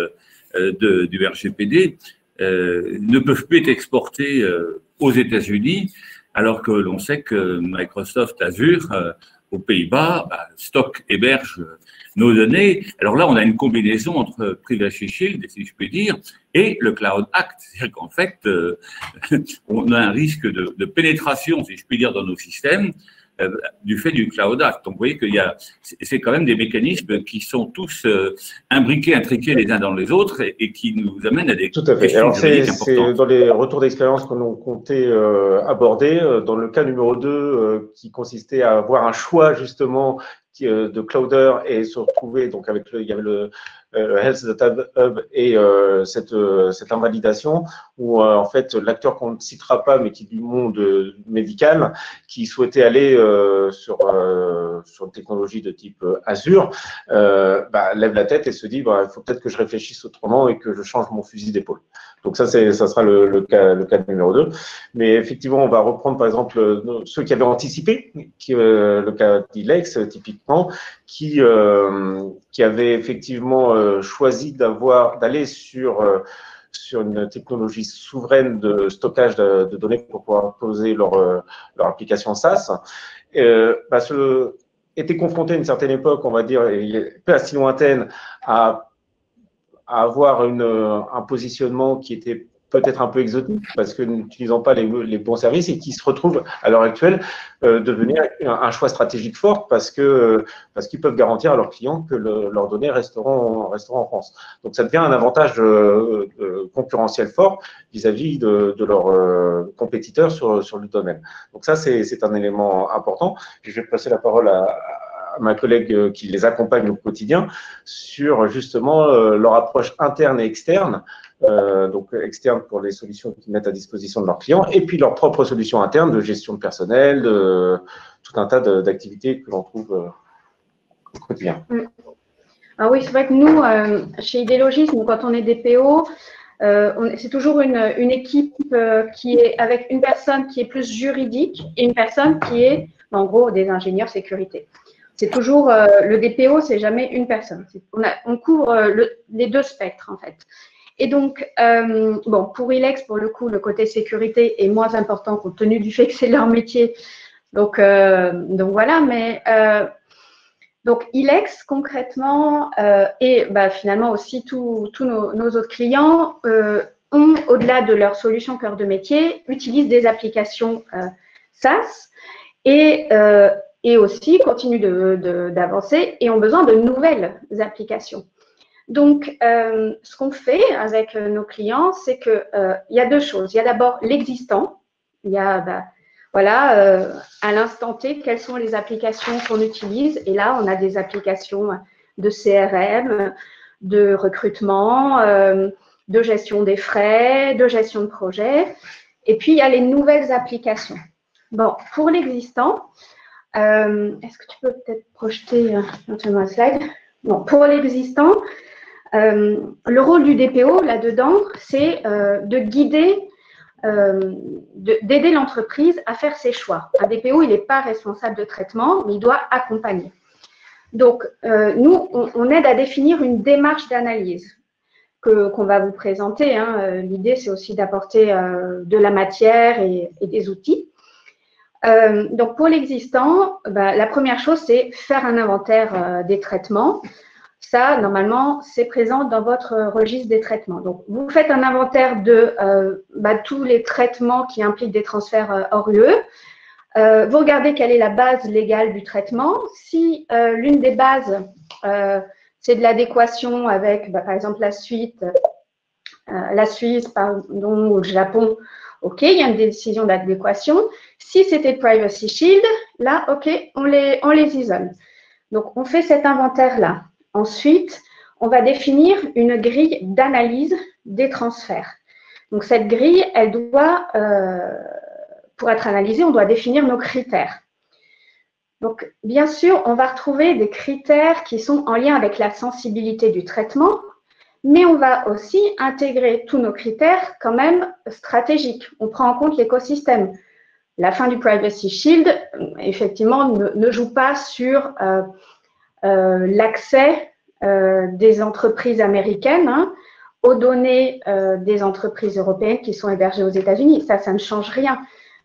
du RGPD, ne peuvent plus être exportées aux États-Unis, alors que l'on sait que Microsoft Azure, aux Pays-Bas, stocke, héberge nos données. Alors là, on a une combinaison entre Privacy Shield, si je puis dire, et le Cloud Act. C'est-à-dire qu'en fait, on a un risque de pénétration, si je puis dire, dans nos systèmes, du fait du Cloud Act. Donc, vous voyez c'est quand même des mécanismes qui sont tous imbriqués, intriqués les uns dans les autres et qui nous amènent à des Tout à fait. questions Alors, juridiques importantes. C'est dans les retours d'expérience que l'on comptait aborder, dans le cas numéro 2, qui consistait à avoir un choix justement de Clouder et se retrouver, donc il y avait le Health Data Hub et cette invalidation où en fait l'acteur qu'on ne citera pas mais qui est du monde médical qui souhaitait aller sur une technologie de type Azure lève la tête et se dit il faut peut-être que je réfléchisse autrement et que je change mon fusil d'épaule. Donc ça sera le cas numéro 2. Mais effectivement, on va reprendre par exemple ceux qui avaient anticipé, le cas d'Ilex typiquement, qui avait effectivement choisi d'aller sur une technologie souveraine de stockage de données pour pouvoir poser leur application SaaS. Était confronté à une certaine époque, on va dire, pas si lointaine, à avoir un positionnement qui était peut-être un peu exotique parce que n'utilisant pas les bons services et qui se retrouve à l'heure actuelle devenir un choix stratégique fort parce qu'ils peuvent garantir à leurs clients que leurs données resteront en France. Donc ça devient un avantage concurrentiel fort vis-à-vis de leurs compétiteurs sur le domaine. Donc ça c'est un élément important. Je vais passer la parole à ma collègue qui les accompagne au quotidien sur justement leur approche interne et externe, donc externe pour les solutions qu'ils mettent à disposition de leurs clients, et puis leurs propres solutions internes de gestion de personnel, de tout un tas d'activités que l'on trouve au quotidien. Ah oui, c'est vrai que nous, chez Idélogis, quand on est DPO, c'est toujours une équipe qui est avec une personne qui est plus juridique et une personne qui est, en gros, des ingénieurs sécurité. C'est toujours le DPO, c'est jamais une personne. On couvre les deux spectres en fait. Et donc, pour Ilex, pour le coup, le côté sécurité est moins important compte tenu du fait que c'est leur métier. Donc voilà, mais donc Ilex concrètement et finalement aussi tous nos autres clients ont, au-delà de leur solution cœur de métier, utilisent des applications SaaS et aussi continuent d'avancer et ont besoin de nouvelles applications. Donc, ce qu'on fait avec nos clients, c'est qu'il y a deux choses. Il y a d'abord l'existant. Il y a, à l'instant T, quelles sont les applications qu'on utilise. Et là, on a des applications de CRM, de recrutement, de gestion des frais, de gestion de projet. Et puis, il y a les nouvelles applications. Bon, pour l'existant, est-ce que tu peux peut-être projeter un slide? Bon, pour l'existant, le rôle du DPO là-dedans, c'est de guider, d'aider l'entreprise à faire ses choix. Un DPO, il n'est pas responsable de traitement, mais il doit accompagner. Donc, nous, on aide à définir une démarche d'analyse qu'on va vous présenter. L'idée, c'est aussi d'apporter de la matière et des outils. Donc, pour l'existant, la première chose, c'est faire un inventaire des traitements, Ça, normalement, c'est présent dans votre registre des traitements. Donc, vous faites un inventaire de tous les traitements qui impliquent des transferts hors UE. Vous regardez quelle est la base légale du traitement. Si l'une des bases, c'est de l'adéquation avec, par exemple, la Suisse, ou le Japon, OK, il y a une décision d'adéquation. Si c'était Privacy Shield, là, OK, on les isole. Donc, on fait cet inventaire-là. Ensuite, on va définir une grille d'analyse des transferts. Donc, cette grille, elle doit, pour être analysée, on doit définir nos critères. Donc, bien sûr, on va retrouver des critères qui sont en lien avec la sensibilité du traitement, mais on va aussi intégrer tous nos critères quand même stratégiques. On prend en compte l'écosystème. La fin du Privacy Shield, effectivement, ne joue pas sur l'accès des entreprises américaines aux données des entreprises européennes qui sont hébergées aux États-Unis. Ça ne change rien.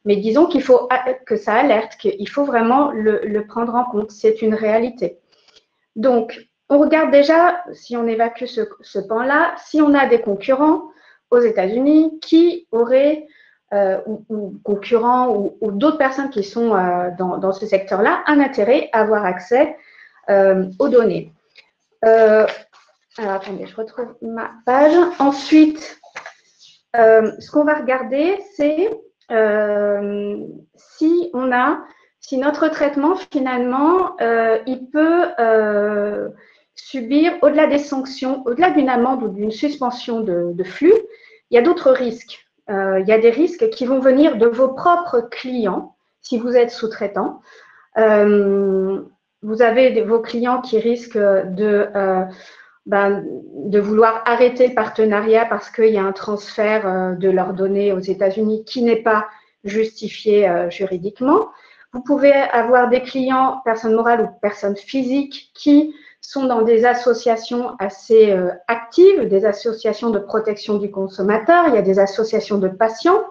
Mais disons qu'il faut que ça alerte, qu'il faut vraiment le prendre en compte. C'est une réalité. Donc, on regarde déjà, si on évacue ce pan-là, si on a des concurrents aux États-Unis qui auraient, ou concurrents ou d'autres personnes qui sont dans ce secteur-là, un intérêt à avoir accès aux données. Alors, attendez, je retrouve ma page. Ensuite, ce qu'on va regarder, c'est si notre traitement, finalement, il peut subir, au-delà des sanctions, au-delà d'une amende ou d'une suspension de flux, il y a d'autres risques. Il y a des risques qui vont venir de vos propres clients, si vous êtes sous-traitant. Vous avez vos clients qui risquent de vouloir arrêter le partenariat parce qu'il y a un transfert de leurs données aux États-Unis qui n'est pas justifié juridiquement. Vous pouvez avoir des clients, personnes morales ou personnes physiques, qui sont dans des associations assez actives, des associations de protection du consommateur. Il y a des associations de patients,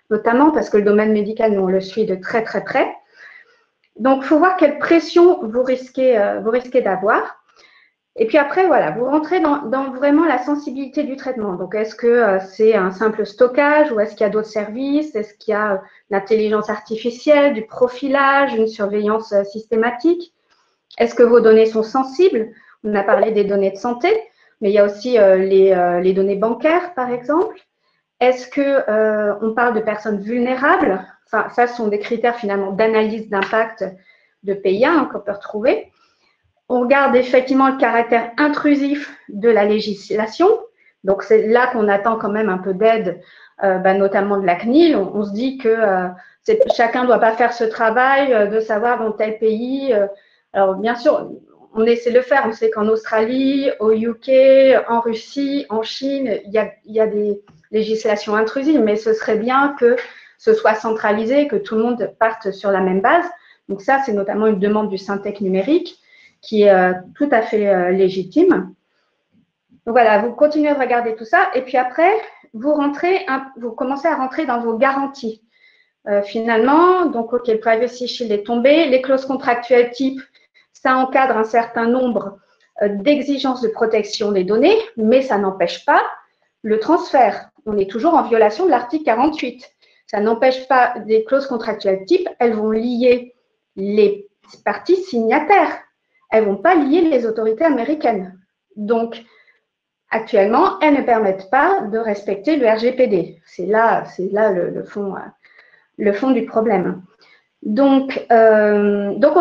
notamment parce que le domaine médical, nous, on le suit de très, très près. Donc, il faut voir quelle pression vous risquez d'avoir. Et puis après, voilà, vous rentrez dans vraiment la sensibilité du traitement. Donc, est-ce que c'est un simple stockage ou est-ce qu'il y a d'autres services? Est-ce qu'il y a l'intelligence artificielle, du profilage, une surveillance systématique? Est-ce que vos données sont sensibles? On a parlé des données de santé, mais il y a aussi les données bancaires, par exemple. Est-ce qu'on parle de personnes vulnérables? Enfin, ça, ce sont des critères finalement d'analyse d'impact de PIA qu'on peut retrouver. On regarde effectivement le caractère intrusif de la législation. Donc, c'est là qu'on attend quand même un peu d'aide, notamment de la CNIL. On se dit que chacun ne doit pas faire ce travail de savoir dans tel pays. Alors, bien sûr, on essaie de le faire. On sait qu'en Australie, au UK, en Russie, en Chine, il y a des législations intrusives, mais ce serait bien que ce soit centralisé, que tout le monde parte sur la même base. Donc, ça, c'est notamment une demande du Syntec numérique qui est tout à fait légitime. Donc voilà, vous continuez de regarder tout ça et puis après, vous commencez à rentrer dans vos garanties. Finalement, donc OK, le Privacy Shield est tombé, les clauses contractuelles type, ça encadre un certain nombre d'exigences de protection des données, mais ça n'empêche pas le transfert. On est toujours en violation de l'article 48. Ça n'empêche pas des clauses contractuelles type, elles vont lier les parties signataires. Elles ne vont pas lier les autorités américaines. Donc, actuellement, elles ne permettent pas de respecter le RGPD. C'est là le fond du problème. Donc, on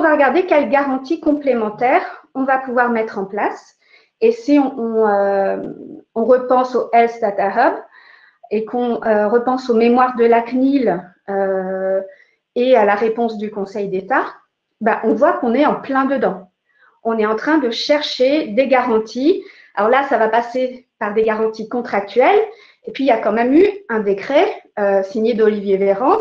va regarder quelles garanties complémentaires on va pouvoir mettre en place. Et si on repense au Health Data Hub et qu'on repense aux mémoires de la CNIL et à la réponse du Conseil d'État, on voit qu'on est en plein dedans. On est en train de chercher des garanties. Alors là, ça va passer par des garanties contractuelles. Et puis, il y a quand même eu un décret signé d'Olivier Véran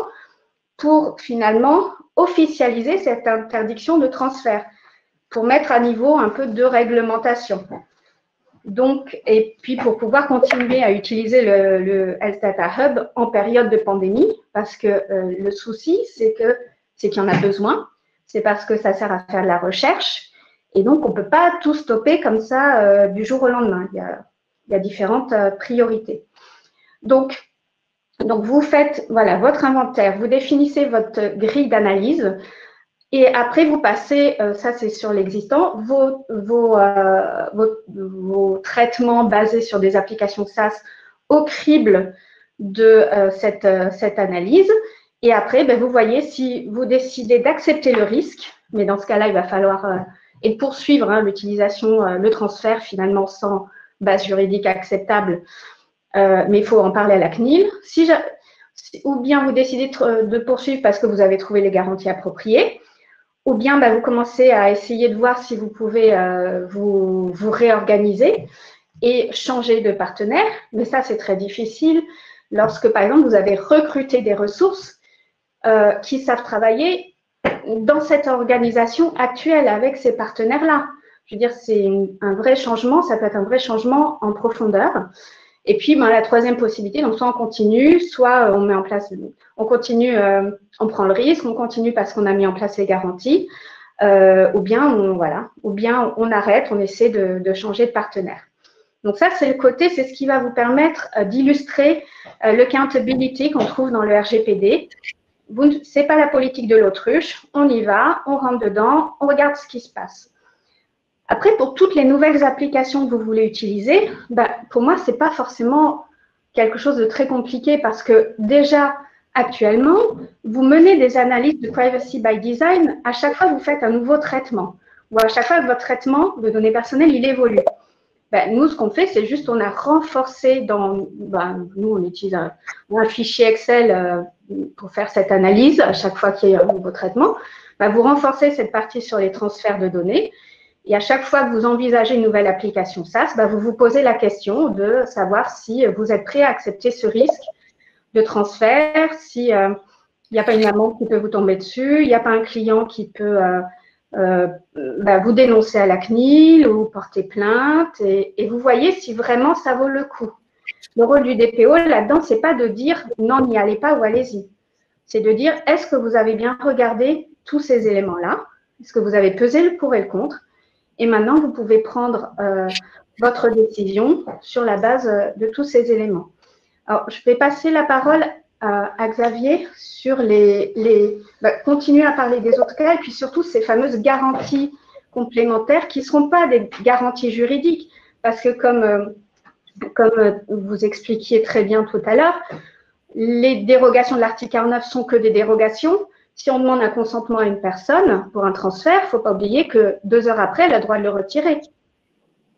pour finalement officialiser cette interdiction de transfert, pour mettre à niveau un peu de réglementation. Donc, et puis pour pouvoir continuer à utiliser le Health Data Hub en période de pandémie, parce que le souci, c'est qu'il y en a besoin. C'est parce que ça sert à faire de la recherche. Et donc, on ne peut pas tout stopper comme ça du jour au lendemain. Il y a différentes priorités. Donc, vous faites voilà, votre inventaire, vous définissez votre grille d'analyse et après, vous passez, ça c'est sur l'existant, vos traitements basés sur des applications SaaS au crible de cette analyse. Et après, ben, vous voyez si vous décidez d'accepter le risque, mais dans ce cas-là, il va falloir et poursuivre l'utilisation, le transfert finalement sans base juridique acceptable, mais il faut en parler à la CNIL. Ou bien vous décidez de poursuivre parce que vous avez trouvé les garanties appropriées, ou bien bah, vous commencez à essayer de voir si vous pouvez vous réorganiser et changer de partenaire. Mais ça, c'est très difficile lorsque, par exemple, vous avez recruté des ressources qui savent travailler dans cette organisation actuelle avec ces partenaires-là. Je veux dire, c'est un vrai changement, ça peut être un vrai changement en profondeur. Et puis, ben, la troisième possibilité, donc soit on continue, soit on met en place, on continue, on prend le risque, on continue parce qu'on a mis en place les garanties, ou bien on arrête, on essaie de changer de partenaire. Donc ça, c'est le côté, c'est ce qui va vous permettre d'illustrer l'accountability qu'on trouve dans le RGPD. Ce n'est pas la politique de l'autruche, on y va, on rentre dedans, on regarde ce qui se passe. Après, pour toutes les nouvelles applications que vous voulez utiliser, bah, pour moi, ce n'est pas forcément quelque chose de très compliqué parce que déjà, actuellement, vous menez des analyses de privacy by design à chaque fois que vous faites un nouveau traitement ou à chaque fois que votre traitement de données personnelles, il évolue. Ben, nous, ce qu'on fait, c'est juste on a renforcé nous, on utilise un fichier Excel pour faire cette analyse à chaque fois qu'il y a un nouveau traitement. Ben, vous renforcez cette partie sur les transferts de données. Et à chaque fois que vous envisagez une nouvelle application SaaS, ben, vous vous posez la question de savoir si vous êtes prêt à accepter ce risque de transfert, s'il n'y a pas une amende qui peut vous tomber dessus, il n'y a pas un client qui peut vous dénoncer à la CNIL ou porter plainte. Et vous voyez si vraiment ça vaut le coup. Le rôle du DPO là-dedans, ce n'est pas de dire non, n'y allez pas ou allez-y. C'est de dire est-ce que vous avez bien regardé tous ces éléments-là? Est-ce que vous avez pesé le pour et le contre? Et maintenant, vous pouvez prendre votre décision sur la base de tous ces éléments. Alors, je vais passer la parole à Xavier sur continuer à parler des autres cas et puis surtout ces fameuses garanties complémentaires qui ne seront pas des garanties juridiques parce que comme vous expliquiez très bien tout à l'heure, les dérogations de l'article 49 sont que des dérogations. Si on demande un consentement à une personne pour un transfert, il ne faut pas oublier que 2 heures après, elle a le droit de le retirer.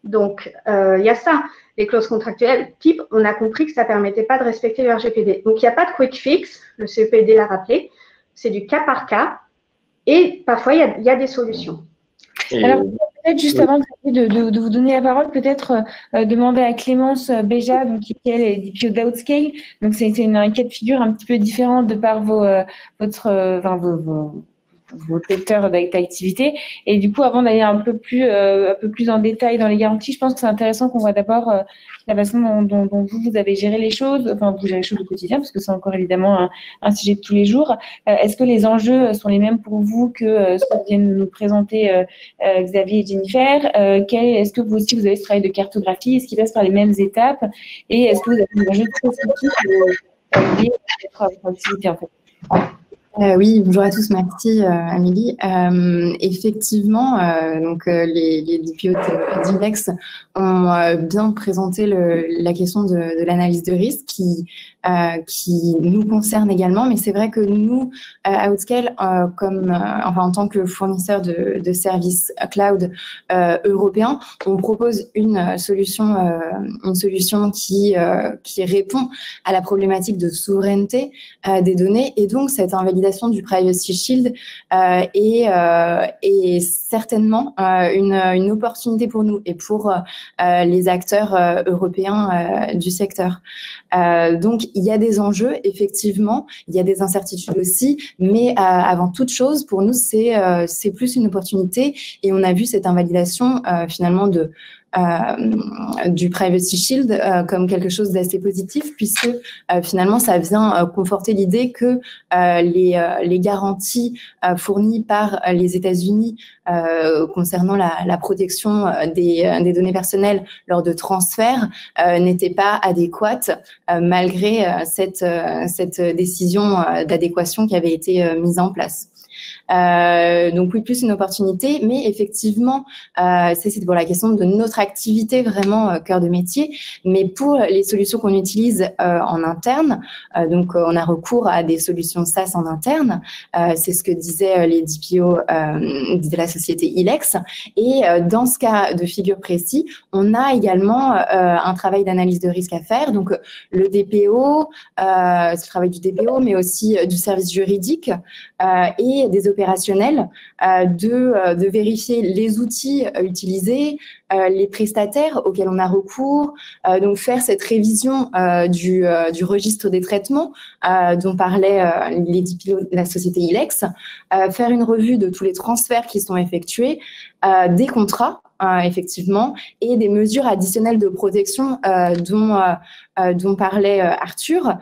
Donc, il y a ça. Les clauses contractuelles type, on a compris que ça ne permettait pas de respecter le RGPD. Donc, il n'y a pas de quick fix, le CEPD l'a rappelé, c'est du cas par cas et parfois, il y a des solutions. Alors, peut-être juste avant de vous donner la parole, peut-être demander à Clémence Béja, donc, qui elle est DPO d'Outscale. Donc, c'est un cas de figure un petit peu différent de par vos secteurs d'activité. Et du coup, avant d'aller un peu plus en détail dans les garanties, je pense que c'est intéressant qu'on voit d'abord la façon dont vous avez géré les choses, enfin, vous gérez les choses au quotidien, parce que c'est encore évidemment un sujet de tous les jours. Est-ce que les enjeux sont les mêmes pour vous que ce que viennent nous présenter Xavier et Jennifer? Est-ce que vous aussi, vous avez ce travail de cartographie? Est-ce qu'il passe par les mêmes étapes? Et est-ce que vous avez des enjeux très spécifiques liés à votre activité, en fait? Oui, bonjour à tous, merci Amélie. Effectivement, les DPO d'Index ont bien présenté la question de l'analyse de risque qui nous concerne également, mais c'est vrai que nous, à Outscale, en tant que fournisseur de services cloud européens, on propose une solution qui répond à la problématique de souveraineté des données, et donc cette invalidation du Privacy Shield est certainement une opportunité pour nous et pour les acteurs européens du secteur. Donc, il y a des enjeux, effectivement, il y a des incertitudes aussi, mais avant toute chose, pour nous, c'est plus une opportunité, et on a vu cette invalidation finalement du Privacy Shield comme quelque chose d'assez positif, puisque finalement, ça vient conforter l'idée que les garanties fournies par les États-Unis concernant la protection des données personnelles lors de transferts n'étaient pas adéquates malgré cette décision d'adéquation qui avait été mise en place. Donc oui, plus une opportunité, mais effectivement, c'est pour la question de notre activité vraiment cœur de métier. Mais pour les solutions qu'on utilise en interne, donc on a recours à des solutions SaaS en interne. C'est ce que disaient les DPO de la société Ilex. Et dans ce cas de figure précis, on a également un travail d'analyse de risque à faire. Donc le DPO, c'est le travail du DPO, mais aussi du service juridique et des opérationnels, de vérifier les outils utilisés, les prestataires auxquels on a recours, donc faire cette révision du registre des traitements dont parlait les DPO de la société Ilex, faire une revue de tous les transferts qui sont effectués, des contrats, effectivement, et des mesures additionnelles de protection dont parlait Arthur,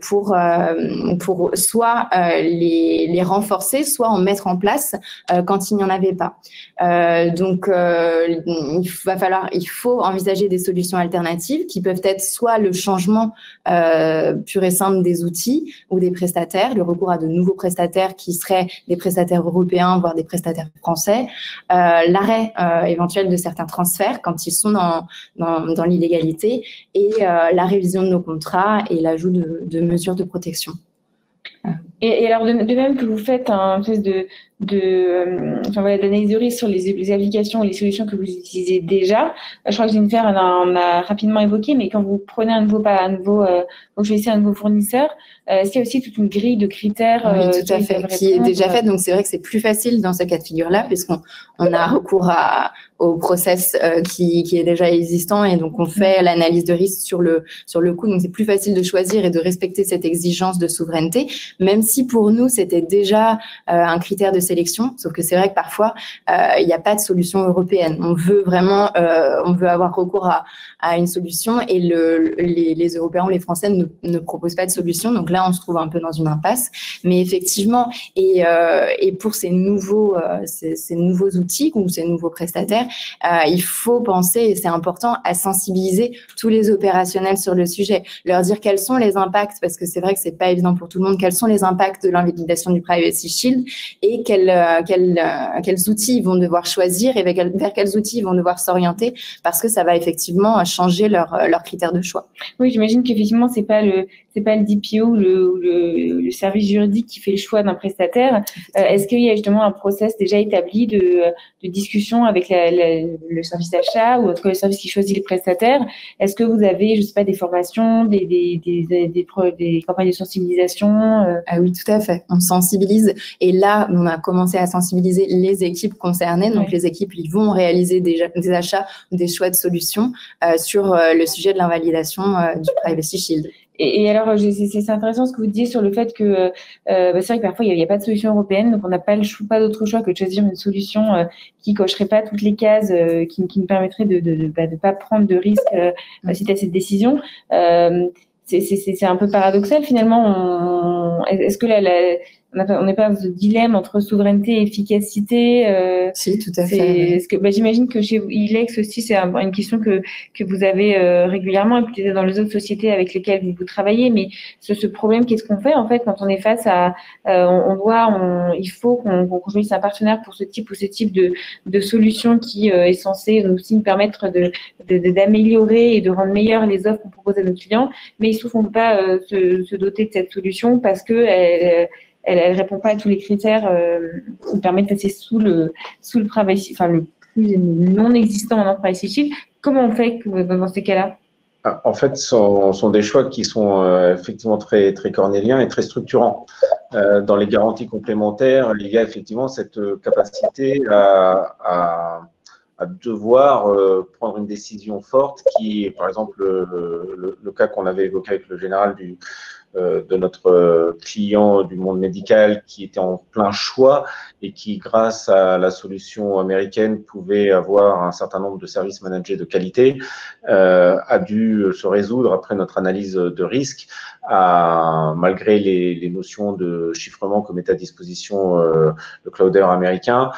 pour soit les renforcer, soit en mettre en place quand il n'y en avait pas. Donc, il faut envisager des solutions alternatives qui peuvent être soit le changement pur et simple des outils ou des prestataires, le recours à de nouveaux prestataires qui seraient des prestataires européens, voire des prestataires français, l'arrêt éventuel de certains transferts quand ils sont dans l'illégalité, et la révision de nos contrats et l'ajout de mesures de protection. Et alors, de même que vous faites un espèce d'analyse de risque sur les applications et les solutions que vous utilisez déjà, je crois que Jennifer en a rapidement évoqué, mais quand vous prenez un nouveau fournisseur, est-ce qu'il y a aussi toute une grille de critères oui, tout à fait, qui est déjà faite. Donc, c'est vrai que c'est plus facile dans ce cas de figure-là, puisqu'on a recours au process qui est déjà existant, et donc on fait l'analyse de risque sur le coup. Donc, c'est plus facile de choisir et de respecter cette exigence de souveraineté, même si pour nous, c'était déjà un critère de sélection. Sauf que c'est vrai que parfois, il n'y a pas de solution européenne. On veut vraiment, on veut avoir recours à une solution, et les Européens ou les Français ne proposent pas de solution. Donc là, on se trouve un peu dans une impasse. Mais effectivement, et pour ces nouveaux outils ou ces nouveaux prestataires, il faut penser, et c'est important, à sensibiliser tous les opérationnels sur le sujet, leur dire quels sont les impacts, parce que c'est vrai que c'est pas évident pour tout le monde, quels sont les impacts de l'invalidation du Privacy Shield, et quels outils ils vont devoir choisir et vers quels outils ils vont devoir s'orienter, parce que ça va effectivement changer leurs critères de choix. Oui, j'imagine qu'effectivement, c'est pas le DPO ou le service juridique qui fait le choix d'un prestataire. Est-ce qu'il y a justement un process déjà établi de discussion avec le service d'achat, ou en tout cas le service qui choisit les prestataires? Est-ce que vous avez, je sais pas, des formations, des campagnes de sensibilisation? Ah oui, tout à fait. On sensibilise, et là, on a commencé à sensibiliser les équipes concernées. Donc, les équipes, ils vont réaliser des achats ou des choix de solutions sur le sujet de l'invalidation du Privacy Shield. Et alors, c'est intéressant ce que vous disiez sur le fait que c'est vrai que parfois, il n'y a pas de solution européenne, donc on n'a pas d'autre choix que de choisir une solution qui cocherait pas toutes les cases, qui nous permettrait de pas prendre de risques suite à cette décision. C'est un peu paradoxal finalement. Est-ce que on n'est pas dans ce dilemme entre souveraineté et efficacité? Si, tout à fait. Est-ce que, j'imagine que chez Ilex aussi, c'est une question que vous avez régulièrement, et peut-être dans les autres sociétés avec lesquelles vous travaillez. Mais ce problème, qu'est-ce qu'on fait en fait quand on est face à il faut qu'on choisisse un partenaire pour ce type de solution qui est censé aussi nous permettre d'améliorer et de rendre meilleures les offres qu'on propose à nos clients, mais il se trouve qu'on ne peut pas se doter de cette solution parce que elle répond pas à tous les critères qui permettent de passer sous le privacy, le plus non existant en privacy shield. Comment on fait dans ces cas-là? En fait, ce sont des choix qui sont effectivement très, très cornéliens et très structurants. Dans les garanties complémentaires, il y a effectivement cette capacité à devoir prendre une décision forte qui est, par exemple, le cas qu'on avait évoqué avec le général de notre client du monde médical qui était en plein choix et qui, grâce à la solution américaine, pouvait avoir un certain nombre de services managés de qualité, a dû se résoudre après notre analyse de risque, malgré les notions de chiffrement que met à disposition le clouder américain,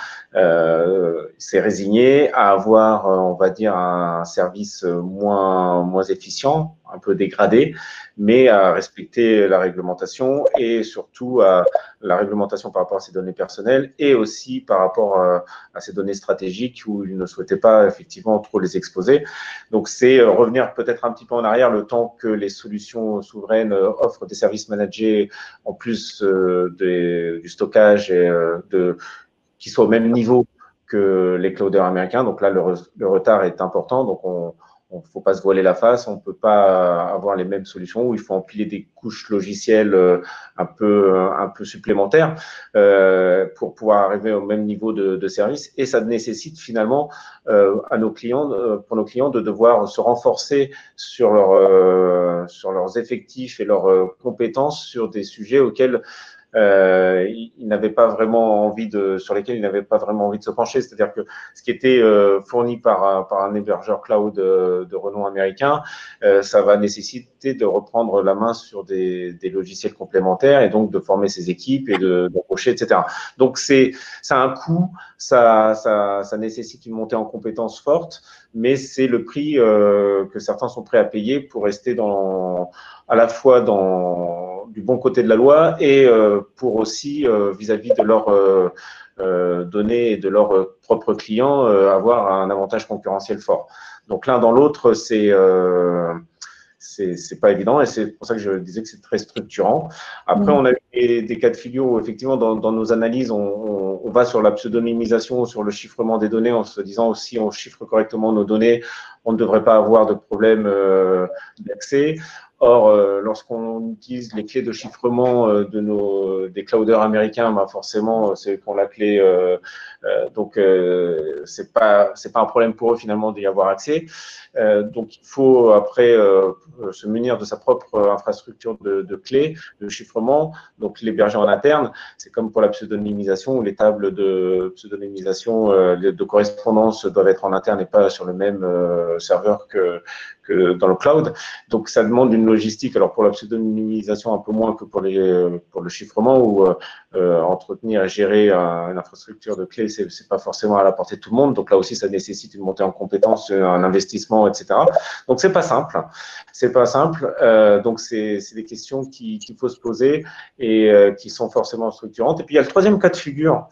s'est résigné à avoir, on va dire, un service moins efficient, un peu dégradé, mais à respecter la réglementation et surtout à la réglementation par rapport à ses données personnelles et aussi par rapport à ses données stratégiques où il ne souhaitait pas effectivement trop les exposer. Donc, c'est revenir peut-être un petit peu en arrière le temps que les solutions souveraines offrent des services managés en plus du stockage et qui soient au même niveau que les clouders américains. Donc là, le retard est important. Donc, il ne faut pas se voiler la face, on ne peut pas avoir les mêmes solutions où il faut empiler des couches logicielles un peu supplémentaires pour pouvoir arriver au même niveau de service. Et ça nécessite finalement pour nos clients de devoir se renforcer sur leurs effectifs et leurs compétences sur des sujets auxquels ils n'avaient pas vraiment sur lesquels ils n'avaient pas vraiment envie de se pencher. C'est-à-dire que ce qui était fourni par un hébergeur cloud de renom américain, ça va nécessiter de reprendre la main sur des logiciels complémentaires et donc de former ses équipes et d'embaucher, etc. Donc, ça a un coût, ça nécessite une montée en compétences forte, mais c'est le prix que certains sont prêts à payer pour rester à la fois du bon côté de la loi et pour aussi, vis-à-vis de leurs données et de leurs propres clients, avoir un avantage concurrentiel fort. Donc, l'un dans l'autre, c'est pas évident et c'est pour ça que je disais que c'est très structurant. Après, on a eu des cas de figure où, effectivement, dans nos analyses, on va sur la pseudonymisation, sur le chiffrement des données en se disant si on chiffre correctement nos données, on ne devrait pas avoir de problème d'accès. Or, lorsqu'on utilise les clés de chiffrement des clouders américains, forcément, c'est qu'on la clé. Donc, c'est pas un problème pour eux finalement d'y avoir accès. Donc, il faut après se munir de sa propre infrastructure de clés de chiffrement. Donc, l'héberger en interne, c'est comme pour la pseudonymisation où les tables de pseudonymisation de correspondance doivent être en interne et pas sur le même serveur que dans le cloud. Donc, ça demande une logistique. Alors, pour la pseudonymisation, un peu moins que pour le chiffrement, où entretenir et gérer une infrastructure de clés, c'est pas forcément à la portée de tout le monde. Donc, là aussi, ça nécessite une montée en compétences, un investissement, etc. Donc, c'est pas simple. C'est pas simple. Donc, c'est des questions qu'il faut se poser et qui sont forcément structurantes. Et puis, il y a le troisième cas de figure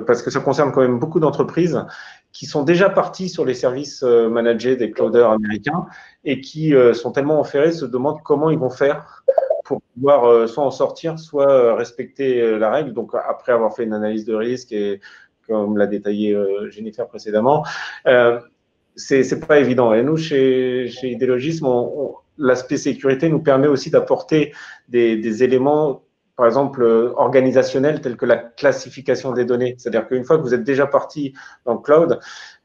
parce que ça concerne quand même beaucoup d'entreprises qui sont déjà partis sur les services managés des clouders américains et qui sont tellement enferrés, se demandent comment ils vont faire pour pouvoir soit en sortir, soit respecter la règle. Donc, après avoir fait une analyse de risque et comme l'a détaillé Jennifer précédemment, c'est pas évident. Et nous, chez Ideologisme, l'aspect sécurité nous permet aussi d'apporter des éléments, par exemple, organisationnel, tel que la classification des données. C'est-à-dire qu'une fois que vous êtes déjà parti dans le cloud,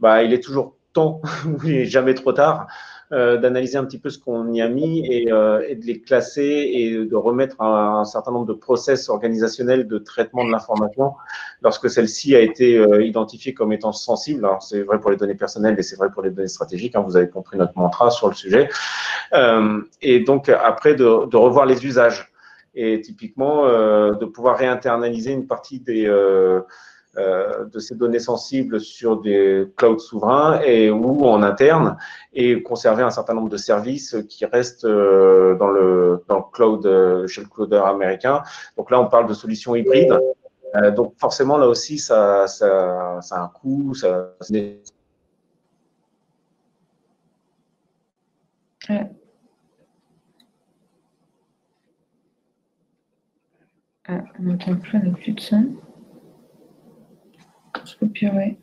il est toujours temps, il n'est jamais trop tard, d'analyser un petit peu ce qu'on y a mis et de les classer et de remettre un certain nombre de process organisationnels de traitement de l'information lorsque celle-ci a été identifiée comme étant sensible. Alors, c'est vrai pour les données personnelles et c'est vrai pour les données stratégiques. Vous avez compris notre mantra sur le sujet. Et donc, après, de revoir les usages. Et typiquement, de pouvoir réinternaliser une partie de ces données sensibles sur des clouds souverains ou en interne et conserver un certain nombre de services qui restent dans le cloud, chez le clouder américain. Donc là, on parle de solutions hybrides. Donc forcément, là aussi, ça a un coût. On n'entend plus, on n'a plus de son. Je peux plus, ouais.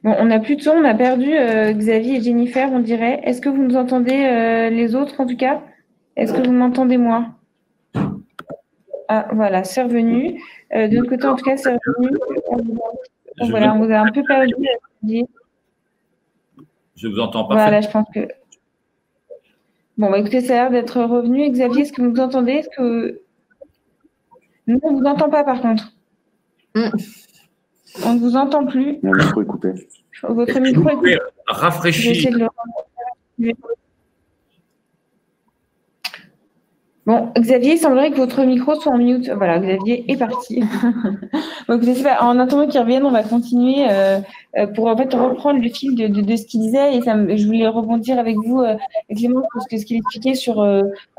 Bon, on n'a plus de son, on a perdu Xavier et Jennifer, on dirait. Est-ce que vous nous entendez les autres, en tout cas? Est-ce que vous m'entendez, moi? Ah, voilà, c'est revenu. De l'autre côté, en tout cas, c'est revenu. Voilà, on vous a un peu perdu. Je vous entends parfaitement. Voilà, je pense que… Bon, bah, écoutez, ça a l'air d'être revenu. Xavier, est-ce que vous nous entendez? Est-ce que… Non, on ne vous entend pas, par contre. On ne vous entend plus. Mon micro est coupé. Votre micro est coupé. Rafraîchir. Bon, Xavier, il semblerait que votre micro soit en mute. Voilà, Xavier est parti. Donc, je sais pas, en attendant qu'il revienne, on va continuer pour en fait reprendre le fil de ce qu'il disait. Et je voulais rebondir avec vous, Clément, parce que ce qu'il expliquait sur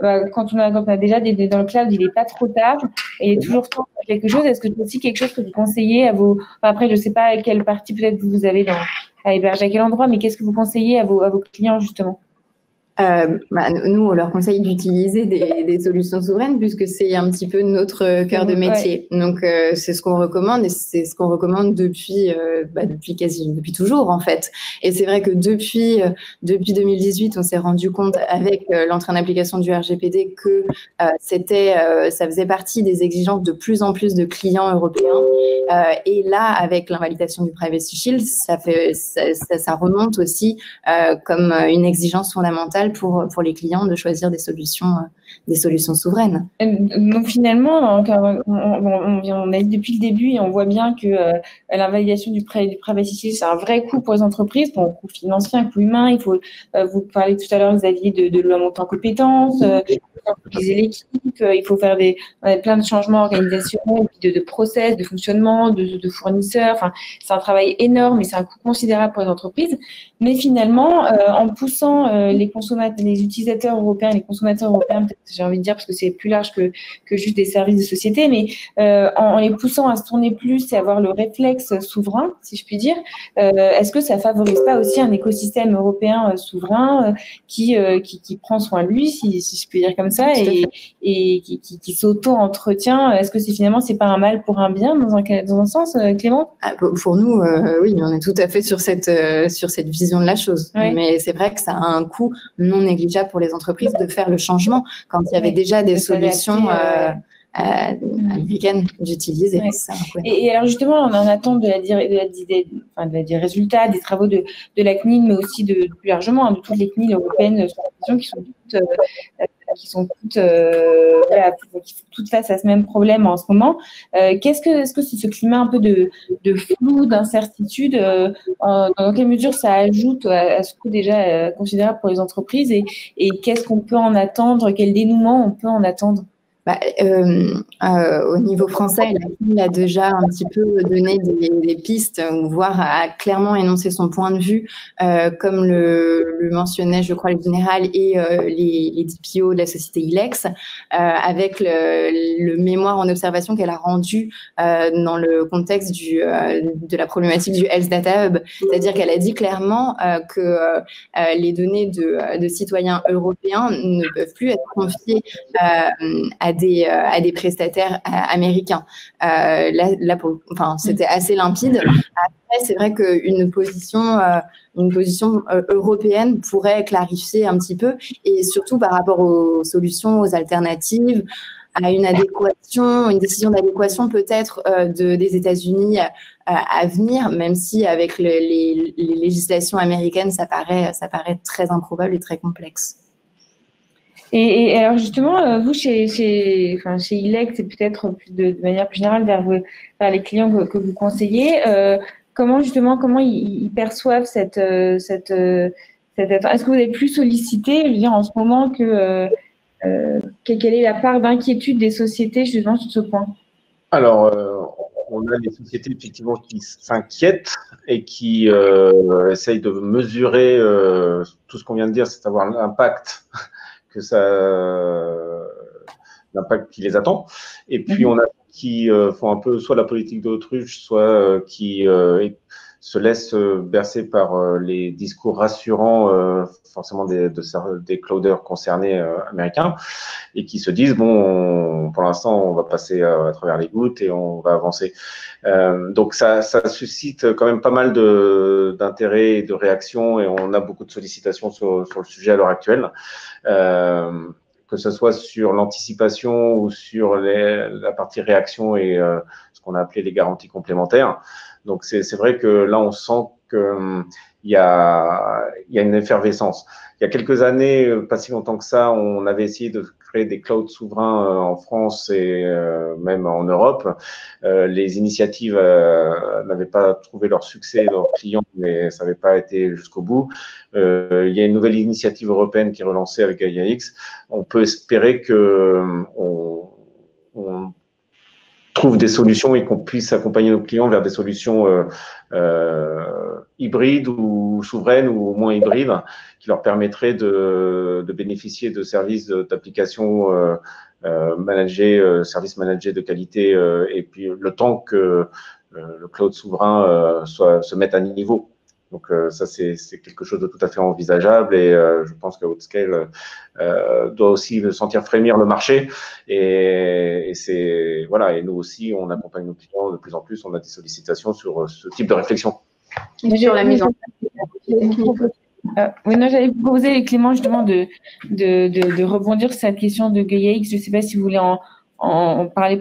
quand on a déjà dans le cloud, il n'est pas trop tard et il est toujours temps pour quelque chose. Est-ce que c'est aussi quelque chose que vous conseillez à vos… Enfin, après, je ne sais pas quelle partie peut-être vous avez à héberger à quel endroit, mais qu'est-ce que vous conseillez à vos clients justement? Nous, on leur conseille d'utiliser des solutions souveraines puisque c'est un petit peu notre cœur de métier. Ouais. Donc, c'est ce qu'on recommande et c'est ce qu'on recommande depuis toujours, en fait. Et c'est vrai que depuis 2018, on s'est rendu compte avec l'entrée en application du RGPD que ça faisait partie des exigences de plus en plus de clients européens. Et là, avec l'invalidation du Privacy Shield, ça remonte aussi comme une exigence fondamentale pour les clients de choisir des solutions souveraines. Donc finalement, on a dit depuis le début et on voit bien que l'invalidation du Privacy Shield, c'est un vrai coût pour les entreprises, un coût financier, un coût humain. Il faut, vous parlez tout à l'heure, Xavier, de la montée en compétences, utiliser l'équipe, il faut faire plein de changements organisationnels, de process, de fonctionnement, de fournisseurs. Enfin, c'est un travail énorme et c'est un coût considérable pour les entreprises. Mais finalement, en poussant les utilisateurs européens, les consommateurs européens, j'ai envie de dire, parce que c'est plus large que juste des services de société, mais en les poussant à se tourner plus et avoir le réflexe souverain, si je puis dire, est-ce que ça favorise pas aussi un écosystème européen souverain qui prend soin de lui, si je puis dire comme ça, et qui s'auto-entretient? Est-ce que finalement, c'est pas un mal pour un bien dans un sens, Clément? Pour nous, oui, on est tout à fait sur cette vision de la chose. Ouais. Mais c'est vrai que ça a un coût non négligeable pour les entreprises de faire le changement quand il y avait déjà des solutions américaines d'utiliser. Ouais. Et alors justement, on en attend des résultats des travaux de la CNIL, mais aussi plus largement de toutes les CNIL européennes qui sont toutes face à ce même problème en ce moment. Est-ce que c'est ce climat un peu de flou, d'incertitude, dans quelle mesure ça ajoute à ce coût déjà considérable pour les entreprises, et qu'est-ce qu'on peut en attendre, quel dénouement on peut en attendre? Au niveau français, la CNIL a déjà un petit peu donné des pistes, voire a clairement énoncé son point de vue, comme le mentionnait, je crois, le général et les DPO de la société ILEX, avec le mémoire en observation qu'elle a rendu dans le contexte de la problématique du Health Data Hub. C'est-à-dire qu'elle a dit clairement que les données de citoyens européens ne peuvent plus être confiées à des prestataires américains. C'était assez limpide. Après, c'est vrai qu'une position européenne pourrait clarifier un petit peu, et surtout par rapport aux solutions, aux alternatives, à une décision d'adéquation peut-être des États-Unis à venir, même si avec les législations américaines, ça paraît très improbable et très complexe. Et alors justement, vous chez ILEX, et peut-être de manière plus générale vers les clients que vous conseillez, comment ils perçoivent cette est-ce que vous avez plus sollicité, je veux dire, en ce moment, quelle est la part d'inquiétude des sociétés justement sur ce point? Alors, on a des sociétés effectivement qui s'inquiètent et qui essayent de mesurer tout ce qu'on vient de dire, c'est avoir l'impact l'impact qui les attend. Et puis, on a qui font un peu soit la politique d'autruche, soit qui se laissent bercer par les discours rassurants, forcément des clouders concernés américains, et qui se disent, bon, pour l'instant, on va passer à travers les gouttes et on va avancer. Donc, ça suscite quand même pas mal d'intérêt et de réactions, et on a beaucoup de sollicitations sur le sujet à l'heure actuelle. Que ce soit sur l'anticipation ou sur la partie réaction et ce qu'on a appelé les garanties complémentaires. Donc, c'est vrai que là, on sent qu'il il y a une effervescence. Il y a quelques années, pas si longtemps que ça, on avait essayé de créer des clouds souverains en France et même en Europe. Les initiatives n'avaient pas trouvé leur succès, leurs clients, mais ça n'avait pas été jusqu'au bout. Il y a une nouvelle initiative européenne qui est relancée avec GaiaX. On peut espérer que on trouve des solutions et qu'on puisse accompagner nos clients vers des solutions hybrides ou souveraines ou au moins hybrides qui leur permettraient de bénéficier de services d'applications managées, services managés de qualité et puis le temps que le cloud souverain se mette à niveau. Donc ça, c'est quelque chose de tout à fait envisageable et je pense que Outscale doit aussi sentir frémir le marché et c'est voilà, et nous aussi, on accompagne nos clients de plus en plus, on a des sollicitations sur ce type de réflexion. Et sur la mise en oui, non, j'allais vous proposer, Clément, justement, de rebondir sur cette question de GaiaX. Je ne sais pas si vous voulez en parler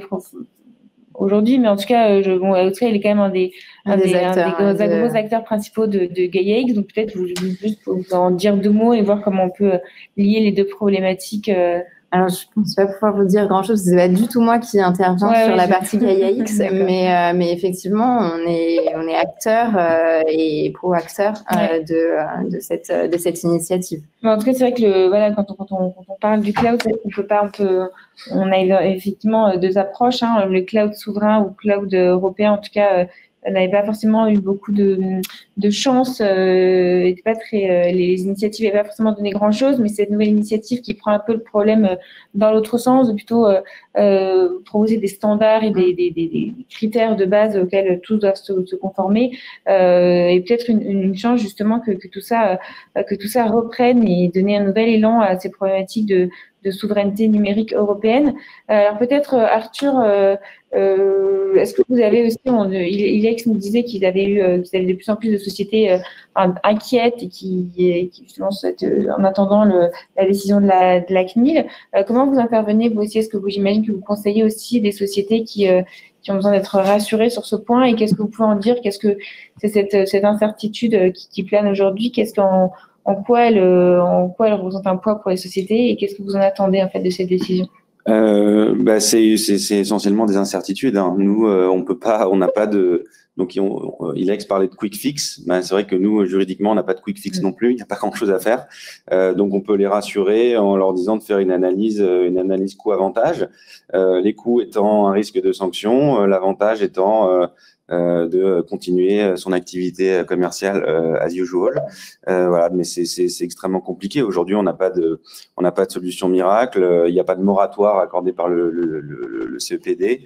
aujourd'hui, mais en tout cas, Outscale, il est quand même un des gros acteurs principaux de GaiaX. Donc peut-être juste vous en dire 2 mots et voir comment on peut lier les 2 problématiques. Alors, je ne pense pas pouvoir vous dire grand-chose. Ce n'est pas du tout moi qui intervient sur la partie GaiaX, mais effectivement, on est acteur et pro-acteur de cette initiative. Mais en tout cas, c'est vrai que quand on parle du cloud, on a effectivement 2 approches. Hein, le cloud souverain ou cloud européen, en tout cas, n'avait pas forcément eu beaucoup de chance, les initiatives n'avaient pas forcément donné grand-chose, mais cette nouvelle initiative qui prend un peu le problème dans l'autre sens, de plutôt proposer des standards et des critères de base auxquels tous doivent se conformer, et peut-être une chance justement que tout ça reprenne et donner un nouvel élan à ces problématiques de souveraineté numérique européenne. Alors peut-être Arthur, est-ce que vous avez aussi, Ilex nous disait qu'ils avaient de plus en plus de sociétés inquiètes et qui justement en attendant la décision de la CNIL. Comment vous intervenez vous aussi? Est-ce que j'imagine que vous conseillez aussi des sociétés qui ont besoin d'être rassurées sur ce point, et qu'est-ce que vous pouvez en dire? Qu'est-ce que c'est cette incertitude qui plane aujourd'hui? En quoi elle représente un poids pour les sociétés, et qu'est-ce que vous en attendez en fait de cette décision? C'est essentiellement des incertitudes. Hein. Nous, on n'a pas de. Donc, Ilex parlait de quick fix. C'est vrai que nous, juridiquement, on n'a pas de quick fix non plus. Il n'y a pas grand-chose à faire. Donc, on peut les rassurer en leur disant de faire une analyse coût-avantage. Les coûts étant un risque de sanction, l'avantage étant de continuer son activité commerciale as usual. Voilà, mais c'est extrêmement compliqué. Aujourd'hui, on n'a pas de solution miracle. Il n'y a pas de moratoire accordé par le CEPD.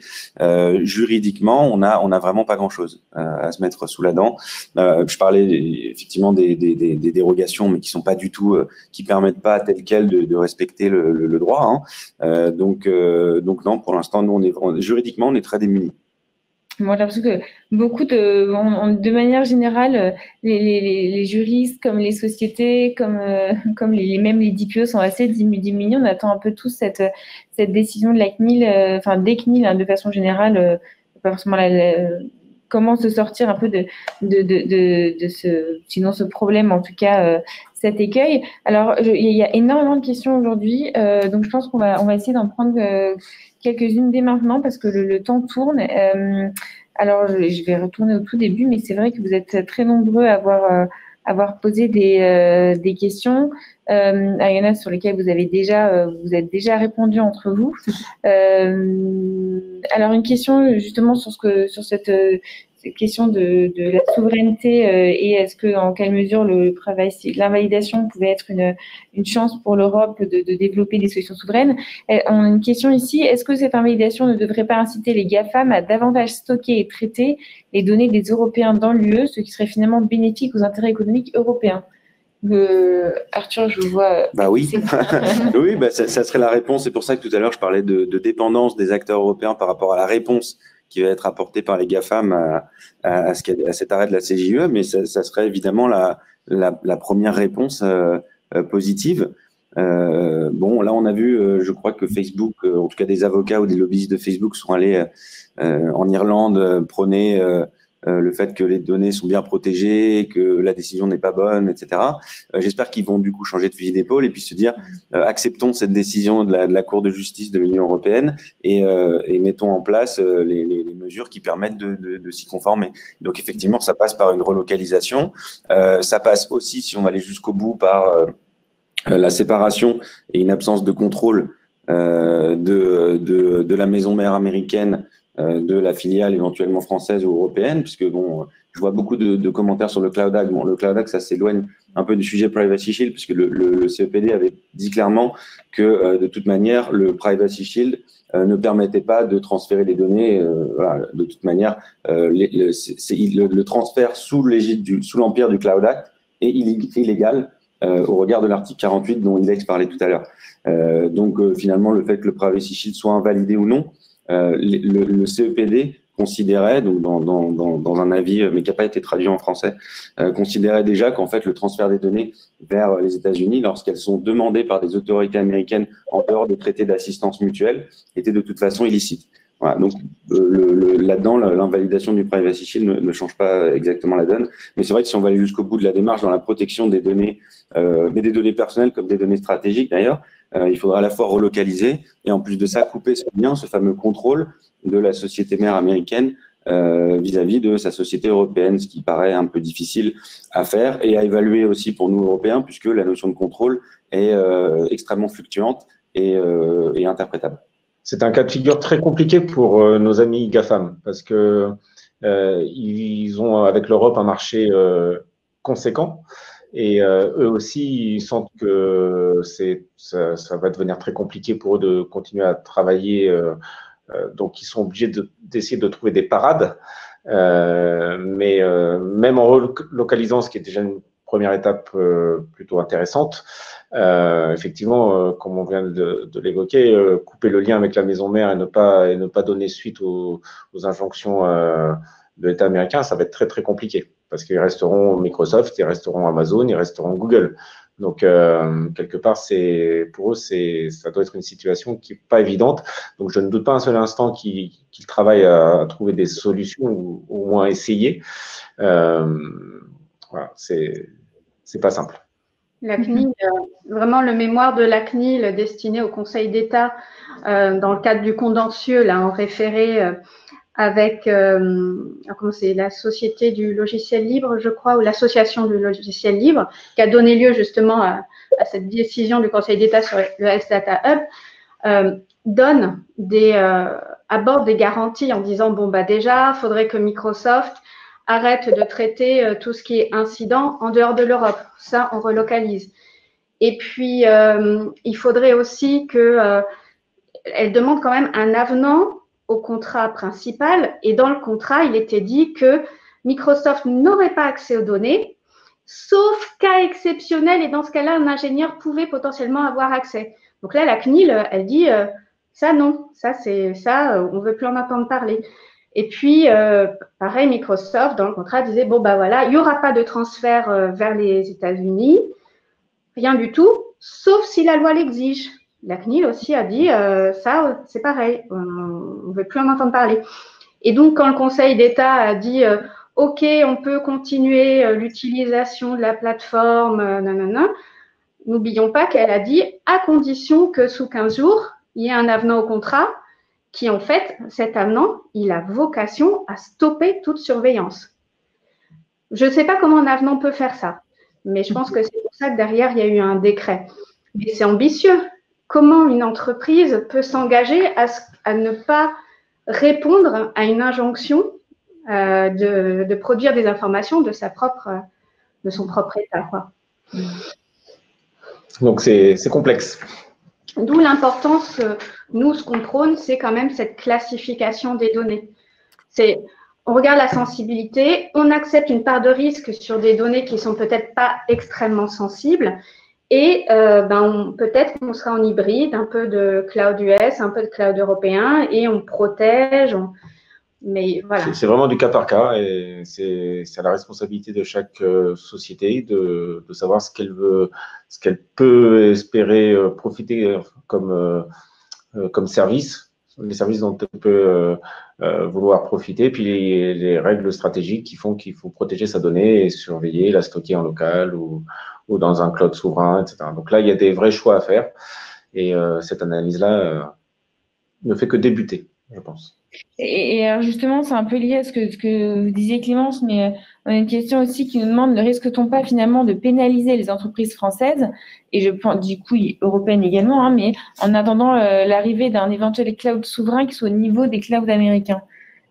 Juridiquement, on a vraiment pas grand-chose à se mettre sous la dent. Je parlais effectivement des dérogations, mais qui sont pas du tout, qui permettent pas tel quel de respecter le droit. Hein. Donc non, pour l'instant, nous juridiquement, on est très démunis. Moi, j'ai l'impression que de manière générale, les juristes, comme les sociétés, comme même les DPO sont assez démunis. On attend un peu tous cette décision de la CNIL, des CNIL, hein, de façon générale, pas forcément comment se sortir un peu de ce problème, en tout cas, cet écueil. Alors, il y a énormément de questions aujourd'hui, donc je pense qu'on va essayer d'en prendre quelques-unes dès maintenant, parce que le temps tourne. Alors, je vais retourner au tout début, mais c'est vrai que vous êtes très nombreux à avoir posé des questions. Il y en a sur lesquelles vous êtes déjà répondu entre vous. Alors, une question justement sur cette question de la souveraineté et est-ce que, en quelle mesure l'invalidation pouvait être une chance pour l'Europe de développer des solutions souveraines. On a une question ici, est-ce que cette invalidation ne devrait pas inciter les GAFAM à davantage stocker et traiter les données des Européens dans l'UE, ce qui serait finalement bénéfique aux intérêts économiques européens? Arthur, je vous vois. Oui, oui, ça serait la réponse. C'est pour ça que tout à l'heure, je parlais de dépendance des acteurs européens par rapport à la réponse qui va être apportée par les GAFAM à cet arrêt de la CJUE, mais ça serait évidemment la première réponse positive. Là, on a vu, je crois que Facebook, en tout cas des avocats ou des lobbyistes de Facebook sont allés en Irlande prôner le fait que les données sont bien protégées, que la décision n'est pas bonne, etc. J'espère qu'ils vont du coup changer de fusil d'épaule et puis se dire acceptons cette décision de la Cour de justice de l'Union européenne et mettons en place les mesures qui permettent de s'y conformer. Donc effectivement, ça passe par une relocalisation. Ça passe aussi, si on va aller jusqu'au bout, par la séparation et une absence de contrôle de la maison mère américaine, de la filiale éventuellement française ou européenne, puisque bon, je vois beaucoup de commentaires sur le Cloud Act. Bon, le Cloud Act, ça s'éloigne un peu du sujet Privacy Shield, puisque le CEPD avait dit clairement que de toute manière, le Privacy Shield ne permettait pas de transférer les données. Voilà, de toute manière, le transfert sous l'empire du Cloud Act est illégal au regard de l'article 48 dont Index parlait tout à l'heure. Donc finalement, le fait que le Privacy Shield soit invalidé ou non, le CEPD considérait, donc dans un avis, mais qui n'a pas été traduit en français, considérait déjà qu'en fait le transfert des données vers les États-Unis, lorsqu'elles sont demandées par des autorités américaines en dehors des traités d'assistance mutuelle, était de toute façon illicite. Voilà, donc là-dedans, l'invalidation du Privacy Shield ne change pas exactement la donne. Mais c'est vrai que si on va aller jusqu'au bout de la démarche dans la protection des données, mais des données personnelles comme des données stratégiques d'ailleurs, il faudra à la fois relocaliser et en plus de ça couper ce lien, ce fameux contrôle de la société mère américaine vis-à-vis de sa société européenne, ce qui paraît un peu difficile à faire et à évaluer aussi pour nous Européens, puisque la notion de contrôle est extrêmement fluctuante et interprétable. C'est un cas de figure très compliqué pour nos amis GAFAM parce que ils ont avec l'Europe un marché conséquent et eux aussi ils sentent que ça va devenir très compliqué pour eux de continuer à travailler. Donc ils sont obligés d'essayer de trouver des parades. Mais même en relocalisant, ce qui est déjà une première étape plutôt intéressante, effectivement, comme on vient de l'évoquer, couper le lien avec la maison mère et ne pas donner suite aux injonctions de l'État américain, ça va être très très compliqué parce qu'ils resteront Microsoft, ils resteront Amazon, ils resteront Google. Donc quelque part, pour eux, ça doit être une situation qui n'est pas évidente. Donc je ne doute pas un seul instant qu'ils travaillent à trouver des solutions ou au moins essayer. Voilà, c'est pas simple. La CNIL, vraiment le mémoire de la CNIL destiné au Conseil d'État dans le cadre du contentieux, là, en référé avec comment c'est, la Société du logiciel libre, je crois, ou l'Association du logiciel libre, qui a donné lieu justement à cette décision du Conseil d'État sur le Health Data Hub, aborde des garanties en disant bon bah déjà, il faudrait que Microsoft arrête de traiter tout ce qui est incident en dehors de l'Europe. Ça, on relocalise. Et puis, il faudrait aussi elle demande quand même un avenant au contrat principal. Et dans le contrat, il était dit que Microsoft n'aurait pas accès aux données, sauf cas exceptionnel. Et dans ce cas-là, un ingénieur pouvait potentiellement avoir accès. Donc là, la CNIL, elle dit ça, non. Ça, on ne veut plus en entendre parler. Et puis, pareil, Microsoft, dans le contrat, disait, bon, bah voilà, il n'y aura pas de transfert vers les États-Unis, rien du tout, sauf si la loi l'exige. La CNIL aussi a dit, ça, c'est pareil, on ne veut plus en entendre parler. Et donc, quand le Conseil d'État a dit, OK, on peut continuer l'utilisation de la plateforme, n'oublions pas qu'elle a dit, à condition que sous 15 jours, il y ait un avenant au contrat, qui en fait, cet avenant, il a vocation à stopper toute surveillance. Je ne sais pas comment un avenant peut faire ça, mais je pense que c'est pour ça que derrière, il y a eu un décret. Mais c'est ambitieux. Comment une entreprise peut s'engager à ne pas répondre à une injonction de produire des informations de son propre État, quoi. Donc, c'est complexe. D'où l'importance, nous, ce qu'on prône, c'est quand même cette classification des données. On regarde la sensibilité, on accepte une part de risque sur des données qui ne sont peut-être pas extrêmement sensibles et peut-être qu'on sera en hybride, un peu de cloud US, un peu de cloud européen et on protège. Mais voilà. C'est vraiment du cas par cas et c'est à la responsabilité de chaque société de savoir ce qu'elle peut espérer profiter comme service. les services dont on peut vouloir profiter, puis les règles stratégiques qui font qu'il faut protéger sa donnée et surveiller, la stocker en local ou dans un cloud souverain, etc. Donc là, il y a des vrais choix à faire et cette analyse-là ne fait que débuter, je pense. Et alors justement, c'est un peu lié à ce que vous disiez, Clémence, mais on a une question aussi qui nous demande, ne risque-t-on pas finalement de pénaliser les entreprises françaises, et je pense du coup européennes également, hein, mais en attendant l'arrivée d'un éventuel cloud souverain qui soit au niveau des clouds américains?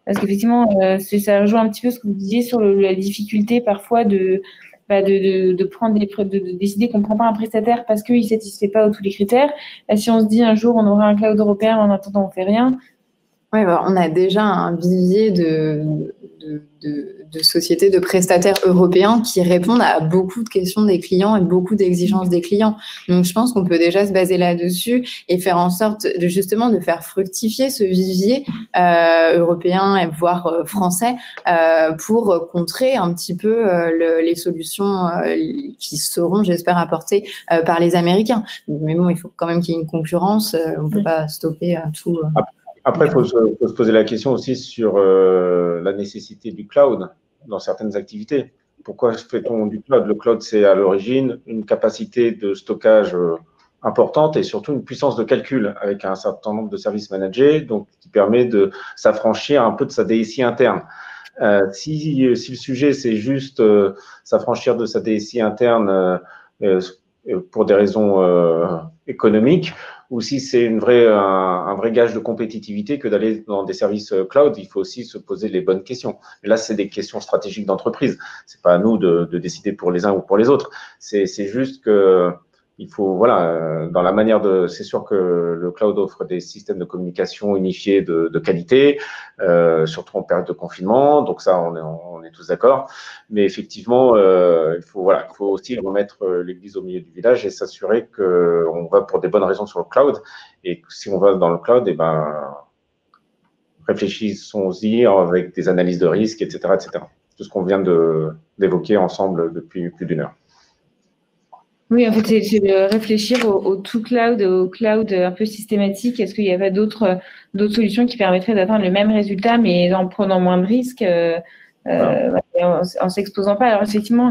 Parce qu'effectivement, ça rejoint un petit peu ce que vous disiez sur la difficulté parfois de prendre de décider qu'on ne prend pas un prestataire parce qu'il ne satisfait pas tous les critères. Là, si on se dit un jour on aura un cloud européen, en attendant on ne fait rien. Oui, on a déjà un vivier de sociétés, de prestataires européens qui répondent à beaucoup de questions des clients et beaucoup d'exigences des clients. Donc, je pense qu'on peut déjà se baser là-dessus et faire en sorte justement de faire fructifier ce vivier européen, voire français, pour contrer un petit peu les solutions qui seront, j'espère, apportées par les Américains. Mais bon, il faut quand même qu'il y ait une concurrence. On ne peut pas stopper tout. Après, il faut se poser la question aussi sur la nécessité du cloud dans certaines activités. Pourquoi fait-on du cloud? Le cloud, c'est à l'origine une capacité de stockage importante et surtout une puissance de calcul avec un certain nombre de services managés, donc qui permet de s'affranchir un peu de sa DSI interne. Si le sujet, c'est juste s'affranchir de sa DSI interne pour des raisons économiques, ou si c'est un vrai gage de compétitivité que d'aller dans des services cloud, il faut aussi se poser les bonnes questions. Et là, c'est des questions stratégiques d'entreprise. C'est pas à nous de décider pour les uns ou pour les autres. C'est juste que il faut, voilà, dans la manière c'est sûr que le cloud offre des systèmes de communication unifiés de qualité, surtout en période de confinement. Donc ça, on est tous d'accord. Mais effectivement, il faut aussi remettre l'église au milieu du village et s'assurer qu'on va pour des bonnes raisons sur le cloud. Et si on va dans le cloud, réfléchissons-y avec des analyses de risque, etc., etc. Tout ce qu'on vient d'évoquer ensemble depuis plus d'une heure. Oui, en fait, c'est de réfléchir au tout cloud, au cloud un peu systématique. Est-ce qu'il n'y a pas d'autres solutions qui permettraient d'atteindre le même résultat, mais en prenant moins de risques, en s'exposant pas? Alors, effectivement,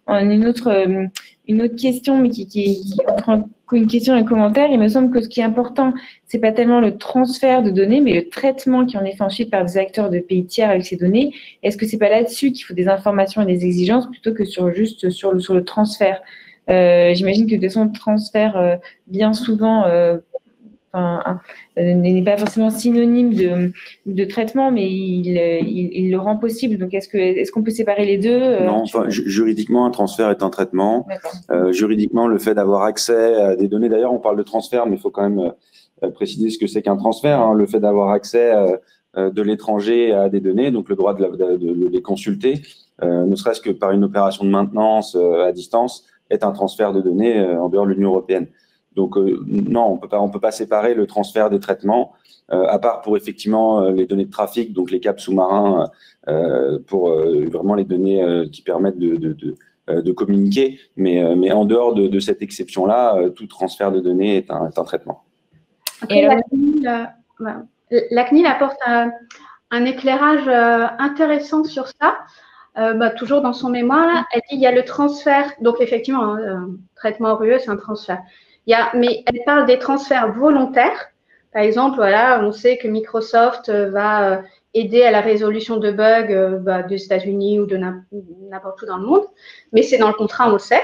on a une autre question, mais qui prend une question et un commentaire. Il me semble que ce qui est important, c'est pas tellement le transfert de données, mais le traitement qui en est fait ensuite par des acteurs de pays tiers avec ces données. Est-ce que c'est pas là-dessus qu'il faut des informations et des exigences plutôt que sur le transfert? J'imagine que de son transfert bien souvent n'est pas forcément synonyme de traitement, mais il le rend possible. Donc, est-ce qu'on peut séparer les deux? Non, enfin, juridiquement, un transfert est un traitement. Juridiquement, le fait d'avoir accès à des données, d'ailleurs, on parle de transfert, mais il faut quand même préciser ce que c'est qu'un transfert. Hein, le fait d'avoir accès de l'étranger à des données, donc le droit de les consulter, ne serait-ce que par une opération de maintenance à distance, est un transfert de données en dehors de l'Union européenne. Donc non, on peut pas séparer le transfert des traitements, à part pour effectivement les données de trafic, donc les câbles sous-marins, pour vraiment les données qui permettent de communiquer. Mais en dehors de cette exception-là, tout transfert de données est un traitement. Et la CNIL apporte un éclérage intéressant sur ça. Toujours dans son mémoire, là, elle dit il y a le transfert. Donc, effectivement, un traitement RUE, c'est un transfert. Mais elle parle des transferts volontaires. Par exemple, voilà, on sait que Microsoft va aider à la résolution de bugs des États-Unis ou de n'importe où dans le monde. Mais c'est dans le contrat, on le sait.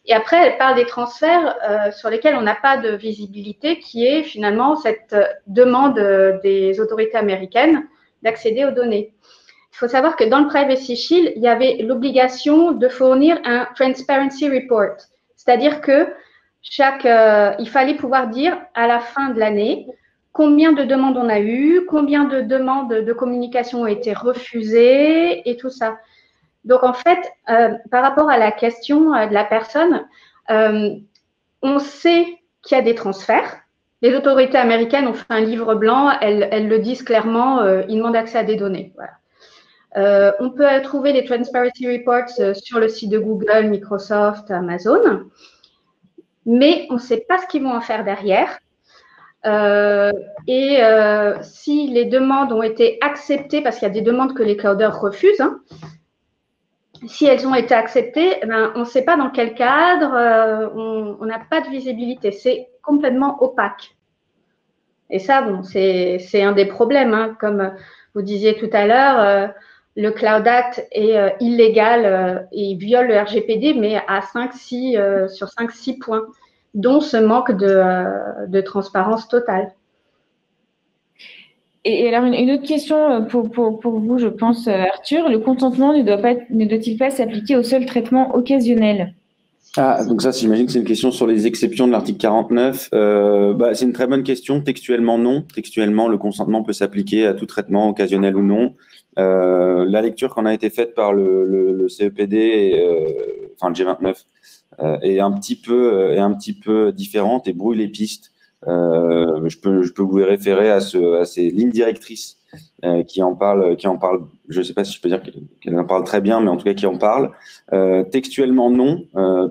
Et après, elle parle des transferts sur lesquels on n'a pas de visibilité, qui est finalement cette demande des autorités américaines d'accéder aux données. Il faut savoir que dans le Privacy Shield, il y avait l'obligation de fournir un Transparency Report. C'est-à-dire que il fallait pouvoir dire à la fin de l'année combien de demandes on a eu, combien de demandes de communication ont été refusées et tout ça. Donc, en fait, par rapport à la question de la personne, on sait qu'il y a des transferts. Les autorités américaines ont fait un livre blanc, elles le disent clairement, ils demandent accès à des données. Voilà. On peut trouver les Transparency Reports sur le site de Google, Microsoft, Amazon, mais on ne sait pas ce qu'ils vont en faire derrière. Si les demandes ont été acceptées, parce qu'il y a des demandes que les clouders refusent, hein, si elles ont été acceptées, ben, on ne sait pas dans quel cadre, on n'a pas de visibilité. C'est complètement opaque. Et ça, bon, c'est un des problèmes. Hein. Comme vous disiez tout à l'heure, le Cloud Act est illégal et il viole le RGPD, mais à sur 5-6 points, dont ce manque de transparence totale. Et alors, une autre question pour vous, je pense, Arthur. Le consentement ne doit-il pas s'appliquer au seul traitement occasionnel? Ah, donc ça, j'imagine que c'est une question sur les exceptions de l'article 49. C'est une très bonne question. Textuellement, non. Textuellement, le consentement peut s'appliquer à tout traitement, occasionnel ou non. La lecture qu'on a été faite par le CEPD, enfin le G29, est un petit peu différente et brouille les pistes. Je peux vous référer à ces lignes directrices qui en parlent. Je ne sais pas si je peux dire qu'elle en parle très bien, mais en tout cas qui en parle. Textuellement, non,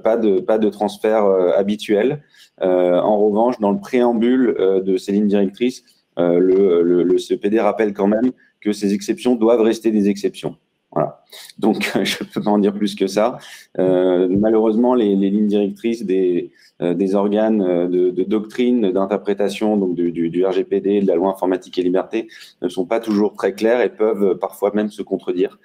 pas de transfert habituel. En revanche, dans le préambule de ces lignes directrices, le CEPD rappelle quand même que ces exceptions doivent rester des exceptions. Voilà. Donc, je ne peux pas en dire plus que ça. Malheureusement, les lignes directrices des organes de doctrine, d'interprétation donc du RGPD, de la loi informatique et liberté, ne sont pas toujours très claires et peuvent parfois même se contredire.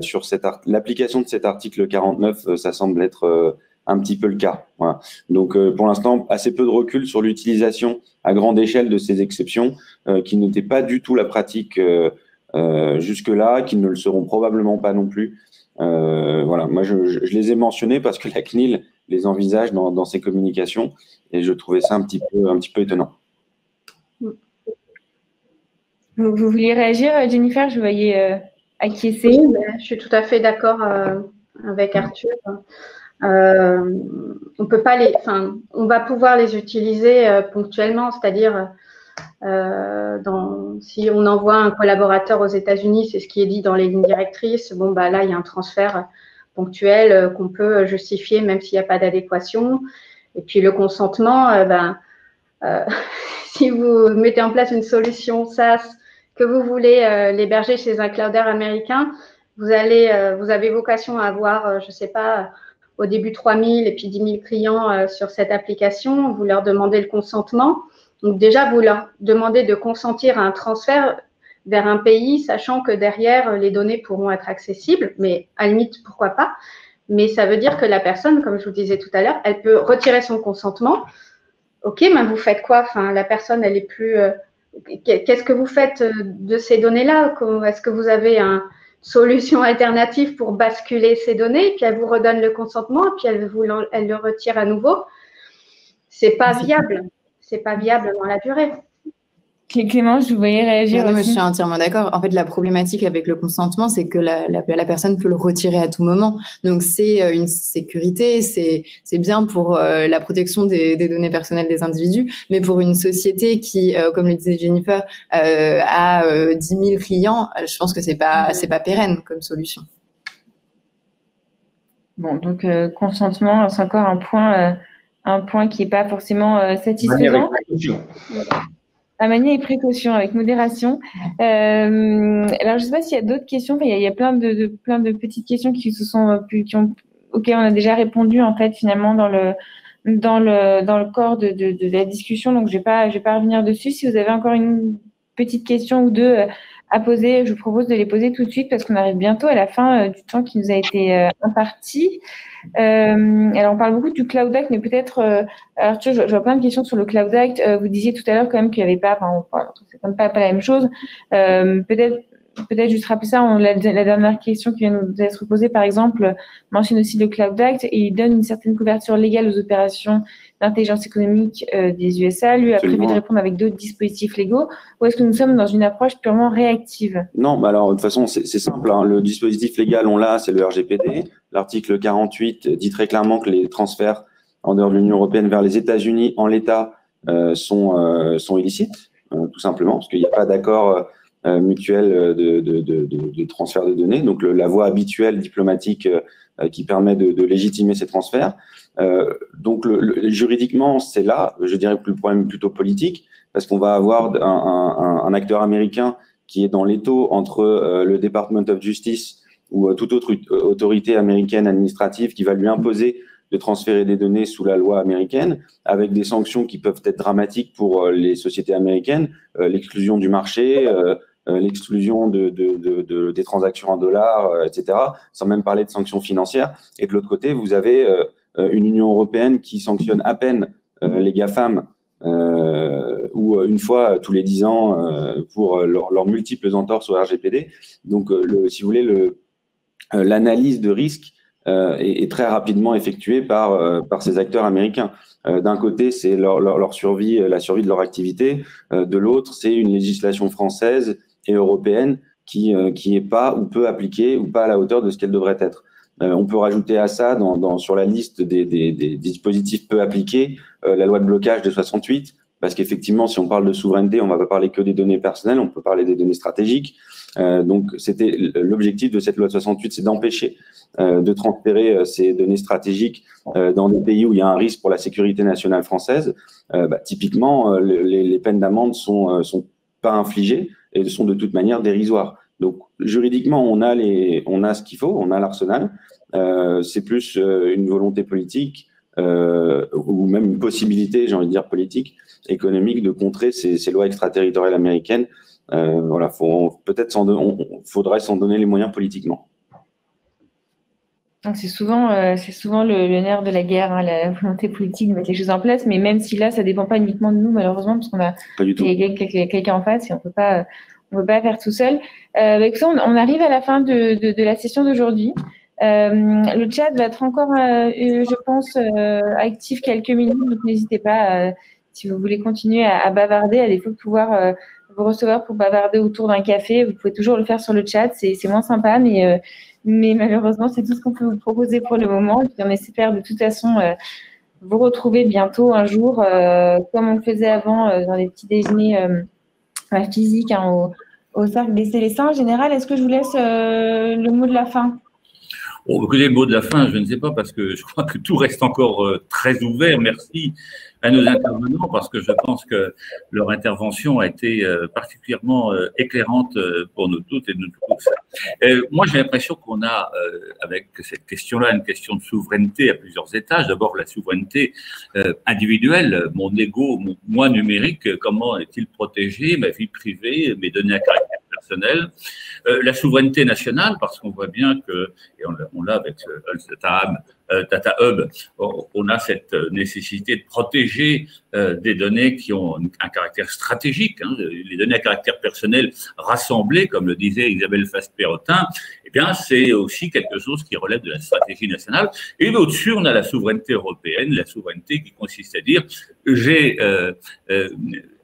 Sur l'application de cet article 49, ça semble être un petit peu le cas. Voilà. Donc, pour l'instant, assez peu de recul sur l'utilisation à grande échelle de ces exceptions qui n'étaient pas du tout la pratique jusque-là, qui ne le seront probablement pas non plus. Voilà, moi je les ai mentionnés parce que la CNIL les envisage dans ses communications et je trouvais ça un petit peu étonnant. Vous vouliez réagir, Jennifer? Je voyais acquiescer. Oui, je suis tout à fait d'accord avec Arthur. On peut pas on va pouvoir les utiliser ponctuellement, c'est-à-dire si on envoie un collaborateur aux États-Unis, c'est ce qui est dit dans les lignes directrices. Bon, bah là, il y a un transfert ponctuel qu'on peut justifier même s'il n'y a pas d'adéquation. Et puis le consentement, si vous mettez en place une solution SaaS que vous voulez l'héberger chez un clouder américain, vous avez vocation à avoir, je ne sais pas, au début 3000 et puis 10 000 clients sur cette application. Vous leur demandez le consentement. Donc déjà, vous leur demandez de consentir à un transfert vers un pays, sachant que derrière, les données pourront être accessibles, mais à la limite, pourquoi pas. Mais ça veut dire que la personne, comme je vous disais tout à l'heure, elle peut retirer son consentement. OK, mais vous faites quoi? Enfin, la personne, elle est plus… Qu'est-ce que vous faites de ces données-là? Est-ce que vous avez une solution alternative pour basculer ces données? Puis elle vous redonne le consentement, puis elle le retire à nouveau. C'est pas viable. C'est pas viable dans la durée. Clément, je vous voyais réagir. Non, mais je suis entièrement d'accord. En fait, la problématique avec le consentement, c'est que la personne peut le retirer à tout moment. Donc, c'est une sécurité, c'est bien pour la protection des données personnelles des individus, mais pour une société qui, comme le disait Jennifer, a 10 000 clients, je pense que c'est pas pérenne comme solution. Bon, donc consentement, c'est encore un point qui n'est pas forcément satisfaisant. À manier avec précaution, avec modération. Alors, je ne sais pas s'il y a d'autres questions. Enfin, il y a plein de petites questions auxquelles on a déjà répondu en fait finalement dans le corps de la discussion. Donc, je vais pas revenir dessus. Si vous avez encore une petite question ou deux à poser, je vous propose de les poser tout de suite parce qu'on arrive bientôt à la fin du temps qui nous a été imparti. Alors, on parle beaucoup du Cloud Act, mais peut-être, Arthur, je vois plein de questions sur le Cloud Act. Vous disiez tout à l'heure quand même qu'il n'y avait pas, c'est quand même pas la même chose. Peut-être juste rappeler ça, la dernière question qui vient nous être posée, par exemple, mentionne aussi le Cloud Act et il donne une certaine couverture légale aux opérations d'intelligence économique des USA. Lui a prévu de répondre avec d'autres dispositifs légaux. Ou est-ce que nous sommes dans une approche purement réactive? Non, bah alors de toute façon, c'est simple. Hein. Le dispositif légal, on l'a, c'est le RGPD. L'article 48 dit très clairement que les transferts en dehors de l'Union européenne vers les États-Unis en l'état sont illicites, tout simplement, parce qu'il n'y a pas d'accord mutuel de transfert de données. Donc la voie habituelle diplomatique qui permet de légitimer ces transferts. Donc, juridiquement, c'est là, je dirais que le problème est plutôt politique, parce qu'on va avoir un acteur américain qui est dans l'étau entre le Department of Justice ou toute autre autorité américaine administrative qui va lui imposer de transférer des données sous la loi américaine, avec des sanctions qui peuvent être dramatiques pour les sociétés américaines, l'exclusion du marché, l'exclusion des transactions en dollars, etc., sans même parler de sanctions financières. Et de l'autre côté, vous avez une Union européenne qui sanctionne à peine les GAFAM, ou une fois tous les 10 ans pour leurs multiples entorses au RGPD. Donc, si vous voulez, l'analyse de risque est très rapidement effectuée par ces acteurs américains. D'un côté, c'est leur survie, la survie de leur activité. De l'autre, c'est une législation française et européenne qui est pas ou peu appliquée ou pas à la hauteur de ce qu'elle devrait être. On peut rajouter à ça, sur la liste des dispositifs peu appliqués, la loi de blocage de 68, parce qu'effectivement, si on parle de souveraineté, on ne va pas parler que des données personnelles, on peut parler des données stratégiques. Donc, c'était l'objectif de cette loi de 68, c'est d'empêcher de transférer ces données stratégiques dans des pays où il y a un risque pour la sécurité nationale française. Typiquement, les peines d'amende sont pas infligées et sont de toute manière dérisoires. Donc, juridiquement, on a ce qu'il faut, on a l'arsenal. C'est plus une volonté politique ou même une possibilité, j'ai envie de dire politique, économique, de contrer ces lois extraterritoriales américaines. Voilà, faudrait s'en donner les moyens politiquement. Donc c'est souvent le nerf de la guerre, hein, la volonté politique de mettre les choses en place, mais même si là, ça dépend pas uniquement de nous, malheureusement, parce qu'on a quelqu'un en face et on peut pas faire tout seul. Avec ça, on arrive à la fin de la session d'aujourd'hui. Le chat va être encore, je pense, actif quelques minutes, donc n'hésitez pas, si vous voulez continuer à bavarder, à défaut de pouvoir vous recevoir pour bavarder autour d'un café, vous pouvez toujours le faire sur le chat, c'est moins sympa, mais malheureusement, c'est tout ce qu'on peut vous proposer pour le moment. Et puis on espère de toute façon vous retrouver bientôt un jour, comme on le faisait avant, dans les petits déjeuners physiques, hein, au cercle des Célestins. En général, est-ce que je vous laisse le mot de la fin? Bon, écoutez, le mot de la fin, je ne sais pas, parce que je crois que tout reste encore très ouvert. Merci à nos intervenants, parce que je pense que leur intervention a été particulièrement éclairante pour nous toutes et nous tous. Moi, j'ai l'impression qu'on a, avec cette question-là, une question de souveraineté à plusieurs étages. D'abord, la souveraineté individuelle, mon ego, mon moi numérique, comment est-il protégé, ma vie privée, mes données à caractère personnel. La souveraineté nationale, parce qu'on voit bien que, et on l'a avec Data Hub, on a cette nécessité de protéger des données qui ont un caractère stratégique, hein, les données à caractère personnel rassemblées, comme le disait Isabelle Fasse-Perrotin, eh bien, c'est aussi quelque chose qui relève de la stratégie nationale. Et au-dessus, on a la souveraineté européenne, la souveraineté qui consiste à dire j'ai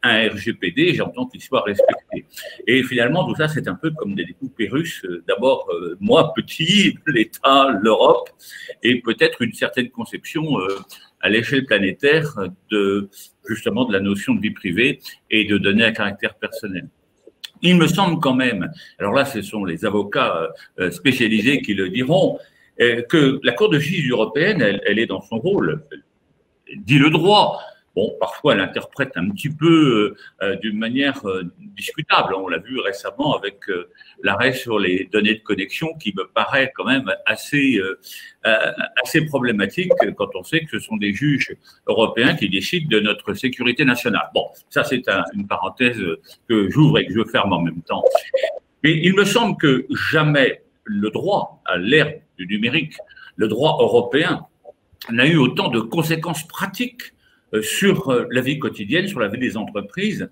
un RGPD, j'entends qu'il soit respecté. Et finalement, tout ça, c'est un peu comme des poupées russes. D'abord, moi, petit, l'État, l'Europe, et peut-être une certaine conception à l'échelle planétaire justement de la notion de vie privée et de données à caractère personnel. Il me semble quand même, alors là, ce sont les avocats spécialisés qui le diront, que la Cour de justice européenne, elle est dans son rôle, elle dit le droit. Bon, parfois, elle interprète un petit peu d'une manière discutable. On l'a vu récemment avec l'arrêt sur les données de connexion qui me paraît quand même assez problématique quand on sait que ce sont des juges européens qui décident de notre sécurité nationale. Bon, ça, c'est une parenthèse que j'ouvre et que je ferme en même temps. Mais il me semble que jamais le droit, à l'ère du numérique, le droit européen n'a eu autant de conséquences pratiques sur la vie quotidienne, sur la vie des entreprises.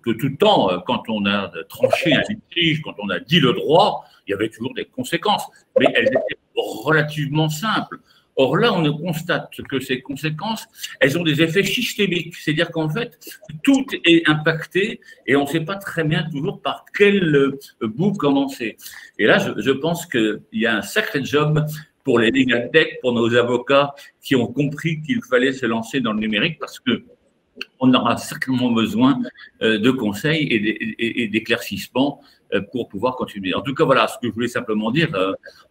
De tout temps, quand on a tranché un litige, quand on a dit le droit, il y avait toujours des conséquences, mais elles étaient relativement simples. Or là, on constate que ces conséquences, elles ont des effets systémiques, c'est-à-dire qu'en fait, tout est impacté et on ne sait pas très bien toujours par quel bout commencer. Et là, je pense qu'il y a un sacré job pour les legal tech, pour nos avocats qui ont compris qu'il fallait se lancer dans le numérique, parce que on aura certainement besoin de conseils et d'éclaircissements pour pouvoir continuer. En tout cas, voilà ce que je voulais simplement dire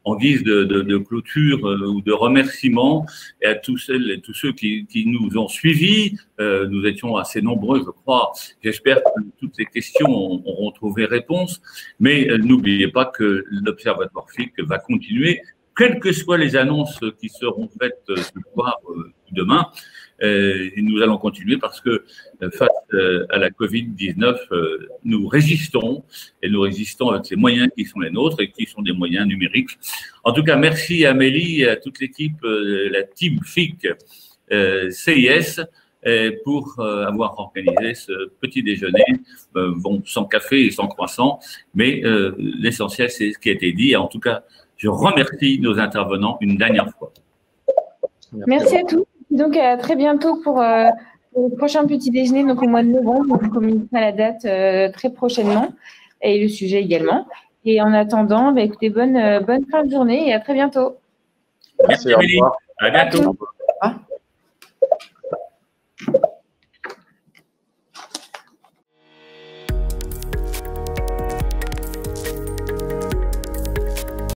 en guise de clôture ou de remerciement à tous ceux qui nous ont suivis. Nous étions assez nombreux, je crois. J'espère que toutes les questions auront trouvé réponse. Mais n'oubliez pas que l'Observatoire FIC va continuer, quelles que soient les annonces qui seront faites ce soir ou demain. Et nous allons continuer parce que face à la Covid-19, nous résistons et nous résistons avec les moyens qui sont les nôtres et qui sont des moyens numériques. En tout cas, merci à Amélie et à toute l'équipe, la team FIC CIS, pour avoir organisé ce petit déjeuner, bon, sans café et sans croissant, mais l'essentiel, c'est ce qui a été dit. En tout cas, je remercie nos intervenants une dernière fois. Merci à tous. Donc, à très bientôt pour le prochain petit déjeuner, donc au mois de novembre. On communiquera la date très prochainement et le sujet également. Et en attendant, bah, écoutez, bonne fin de journée et à très bientôt. Merci, Amélie. À bientôt. Au revoir.